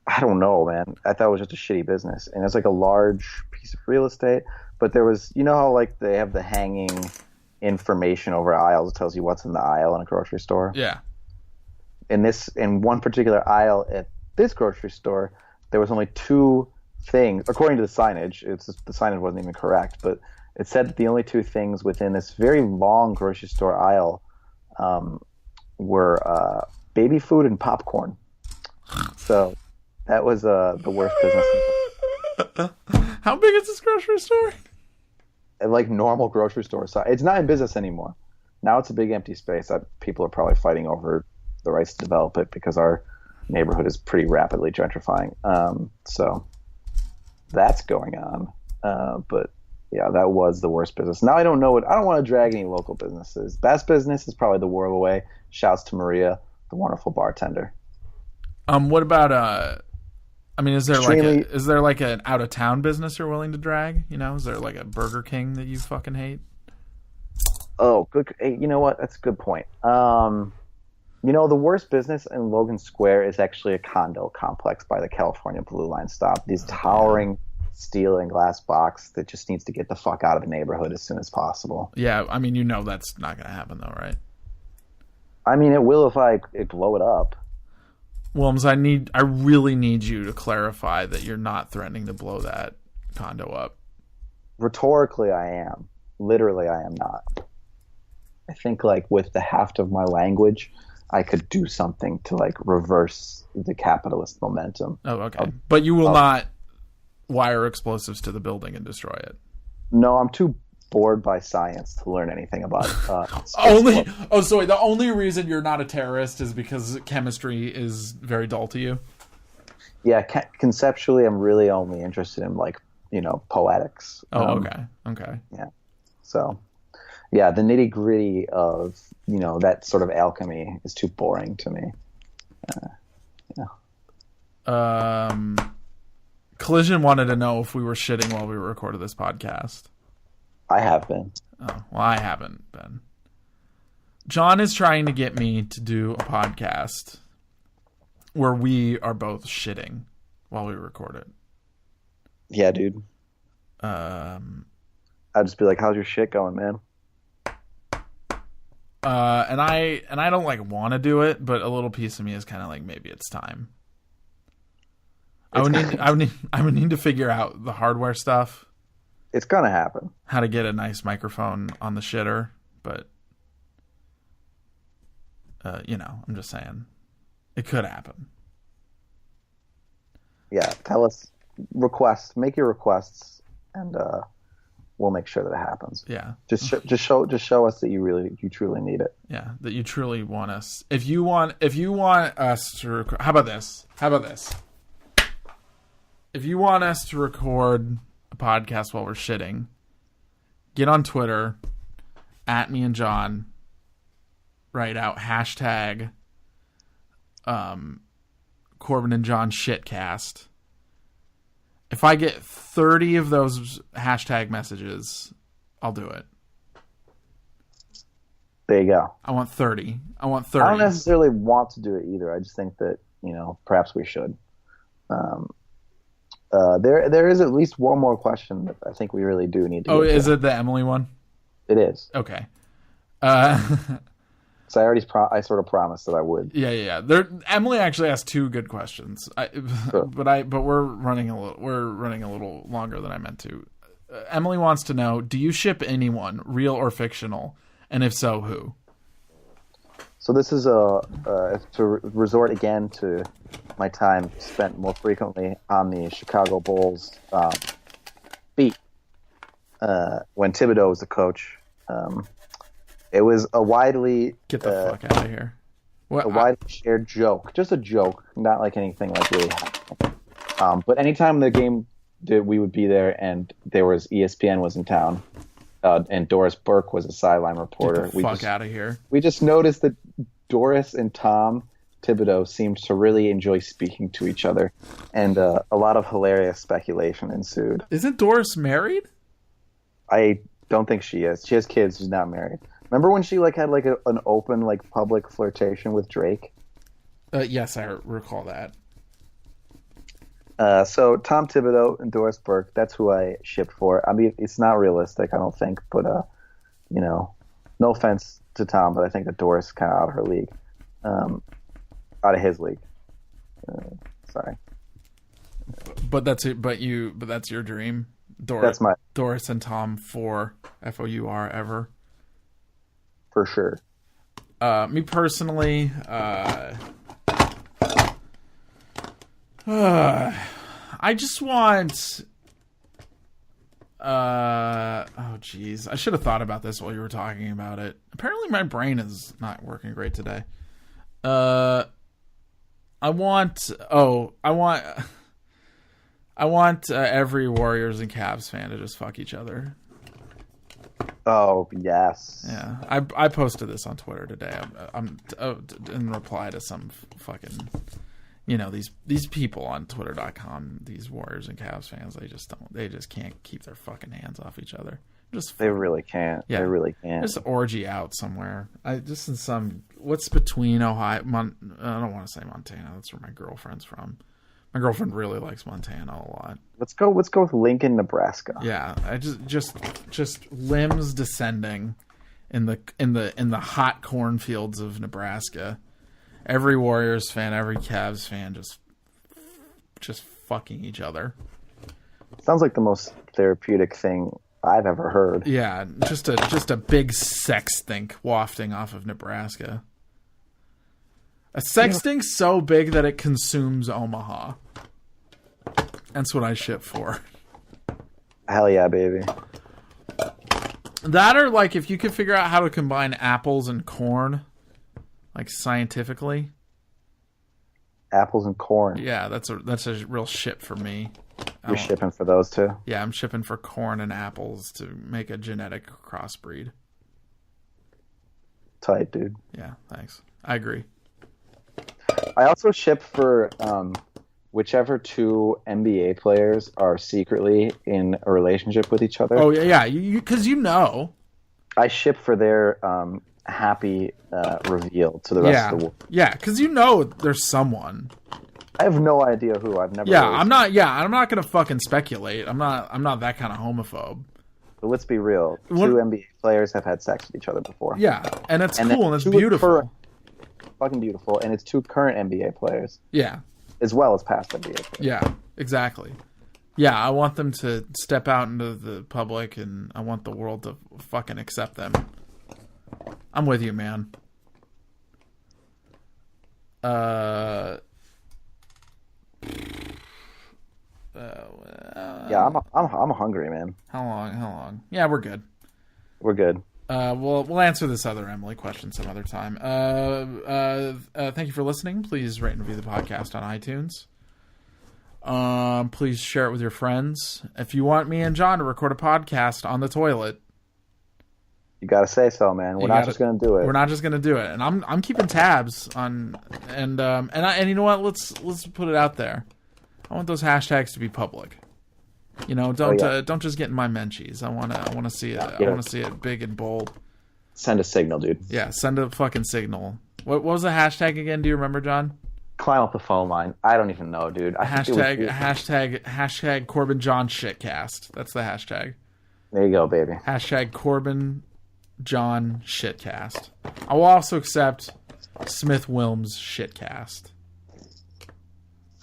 I don't know, man. I thought it was just a shitty business, and it's like a large piece of real estate. But there was, you know how like they have the hanging information over aisles that tells you what's in the aisle in a grocery store. Yeah. In one particular aisle at this grocery store, there was only two things, according to the signage. The signage wasn't even correct, but it said that the only two things within this very long grocery store aisle were baby food and popcorn. So that was the worst business. How big is this grocery store? Like normal grocery store size. It's not in business anymore. Now it's a big empty space that people are probably fighting over the rights to develop it because our neighborhood is pretty rapidly gentrifying. So that's going on. But yeah, that was the worst business. Now I don't want to drag any local businesses. Best business is probably the World Away. Shouts to Maria, the wonderful bartender. What about I mean, is there like an out of town business you're willing to drag? You know, is there like a Burger King that you fucking hate? Oh, good. Hey, you know what? That's a good point. You know, the worst business in Logan Square is actually a condo complex by the California Blue Line stop. These towering steel and glass box that just needs to get the fuck out of the neighborhood as soon as possible. Yeah, I mean, you know that's not going to happen though, right? I mean, it will if I blow it up. Wilmes, I really need you to clarify that you're not threatening to blow that condo up. Rhetorically, I am. Literally, I am not. I think, like, with the heft of my language, I could do something to, like, reverse the capitalist momentum. Oh, okay. But you will not wire explosives to the building and destroy it. No, I'm too bored by science to learn anything about the only reason you're not a terrorist is because chemistry is very dull to you. Yeah, conceptually I'm really only interested in, like, you know, poetics. Okay. Yeah. So yeah, the nitty-gritty of, you know, that sort of alchemy is too boring to me. Collision wanted to know if we were shitting while we recorded this podcast. I have been. Oh, well, I haven't been. John is trying to get me to do a podcast where we are both shitting while we record it. Yeah, dude. I'd just be like, how's your shit going, man? And I don't like want to do it, but a little piece of me is kind of like, maybe it's time. I would need to figure out the hardware stuff. It's gonna happen. How to get a nice microphone on the shitter, but you know, I'm just saying, it could happen. Yeah, tell us, make your requests, and we'll make sure that it happens. Yeah, just show us that you truly need it. Yeah, that you truly want us. If you want us to how about this? If you want us to record a podcast while we're shitting, get on Twitter at me and John, write out hashtag Corbin and John shitcast. If I get 30 of those hashtag messages, I'll do it. There you go. I want 30. I don't necessarily want to do it either. I just think that, you know, perhaps we should. There is at least one more question that I think we really do need to get is to. it the Emily one? It is. Okay. So I sort of promised that I would. Yeah. Emily actually asked two good questions. Sure. But we're running a little longer than I meant to. Emily wants to know: do you ship anyone, real or fictional, and if so, who? So this is to resort again to my time spent more frequently on the Chicago Bulls beat when Thibodeau was the coach. It was a widely get the fuck out of here. A widely shared joke, just a joke, not like anything like really happening. But anytime the game did, we would be there, and ESPN was in town, and Doris Burke was a sideline reporter. Get the fuck out of here. We just noticed that Doris and Tom Thibodeau seemed to really enjoy speaking to each other, and a lot of hilarious speculation ensued. Isn't Doris married? I don't think she is. She has kids. She's not married. Remember when she had an open public flirtation with Drake? Yes, I recall that. So Tom Thibodeau and Doris Burke, that's who I shipped for. I mean, it's not realistic, I don't think, but you know, no offense to Tom, but I think that Doris is kind of out of her league, out of his league. Sorry, but that's it. But that's your dream. That's my Doris and Tom for FOUR ever. For sure. Me personally, I just want. Oh geez, I should have thought about this while you were talking about it. Apparently, my brain is not working great today. I want every Warriors and Cavs fan to just fuck each other. Oh yes. Yeah, I posted this on Twitter today. I'm in reply to some fucking, you know, these people on Twitter.com, these Warriors and Cavs fans. They just can't keep their fucking hands off each other. They really can't. Yeah, they really can't. Just orgy out somewhere. Just in some what's between Ohio. I don't want to say Montana. That's where my girlfriend's from. My girlfriend really likes Montana a lot. Let's go with Lincoln, Nebraska. Yeah, I just limbs descending in the hot cornfields of Nebraska. Every Warriors fan, every Cavs fan, just fucking each other. Sounds like the most therapeutic thing I've ever heard. Yeah, just a big sex stink wafting off of Nebraska. A sex stink so big that it consumes Omaha. That's what I ship for. Hell yeah, baby. That or like if you could figure out how to combine apples and corn, like scientifically. Apples and corn. Yeah, that's a real ship for me. You're shipping for those two? Yeah, I'm shipping for corn and apples to make a genetic crossbreed. Tight, dude. Yeah, thanks. I agree. I also ship for whichever two NBA players are secretly in a relationship with each other. Oh yeah, because you know. I ship for their happy reveal to the rest of the world. Yeah, because you know there's someone. I have no idea who. I've never. Yeah, I'm not. Yeah, I'm not gonna fucking speculate. I'm not that kind of homophobe. But let's be real. Two NBA players have had sex with each other before. Yeah, and it's cool and it's beautiful. Fucking beautiful, and it's two current NBA players. Yeah. As well as past NBA players. Yeah, exactly. Yeah, I want them to step out into the public, and I want the world to fucking accept them. I'm with you, man. Yeah, I'm hungry, man. How long? Yeah, we're good. We're good. We'll answer this other Emily question some other time. Thank you for listening. Please rate and review the podcast on iTunes. Please share it with your friends. If you want me and John to record a podcast on the toilet, you gotta say so, man. We're not just gonna do it. We're not just gonna do it, and I'm keeping tabs on and you know what? Let's put it out there. I want those hashtags to be public. You know, don't just get in my menchies. I wanna see it. I wanna see it big and bold. Send a signal, dude. Yeah, send a fucking signal. What was the hashtag again? Do you remember, John? Climb up the phone line. I don't even know, dude. Hashtag Corbin John shitcast. That's the hashtag. There you go, baby. Hashtag Corbin John shitcast. I will also accept Smith Wilmes shitcast.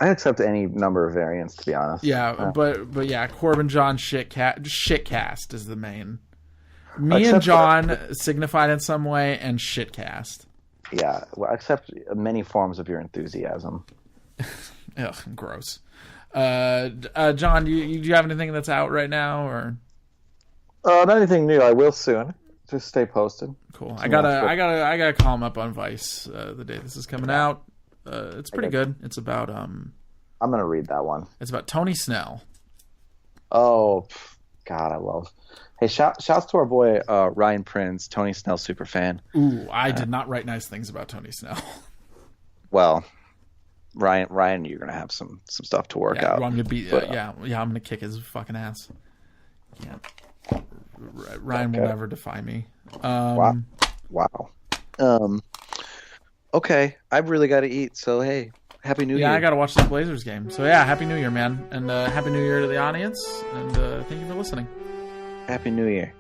I accept any number of variants, to be honest. Yeah, but yeah, Corbin John shitcast is the main. Me and John signified in some way, and shitcast. Yeah, well, I accept many forms of your enthusiasm. Ugh, gross. John, do you have anything that's out right now, or? Not anything new. I will soon. Just stay posted. Cool. I gotta call him up on Vice the day this is coming out. It's pretty good. It's about I'm gonna read that one. It's about Tony Snell. Oh, God, I love. Hey, shouts to our boy Ryan Prince, Tony Snell super fan. Ooh, I did not write nice things about Tony Snell. Well, Ryan, you're gonna have some stuff to work out. I'm gonna be I'm gonna kick his fucking ass. Yeah, Ryan will never defy me. Wow. Okay, I've really got to eat. So hey, Happy New Year. Yeah, I got to watch the Blazers game. So, yeah, Happy New Year, man. And Happy New Year to the audience. And thank you for listening. Happy New Year.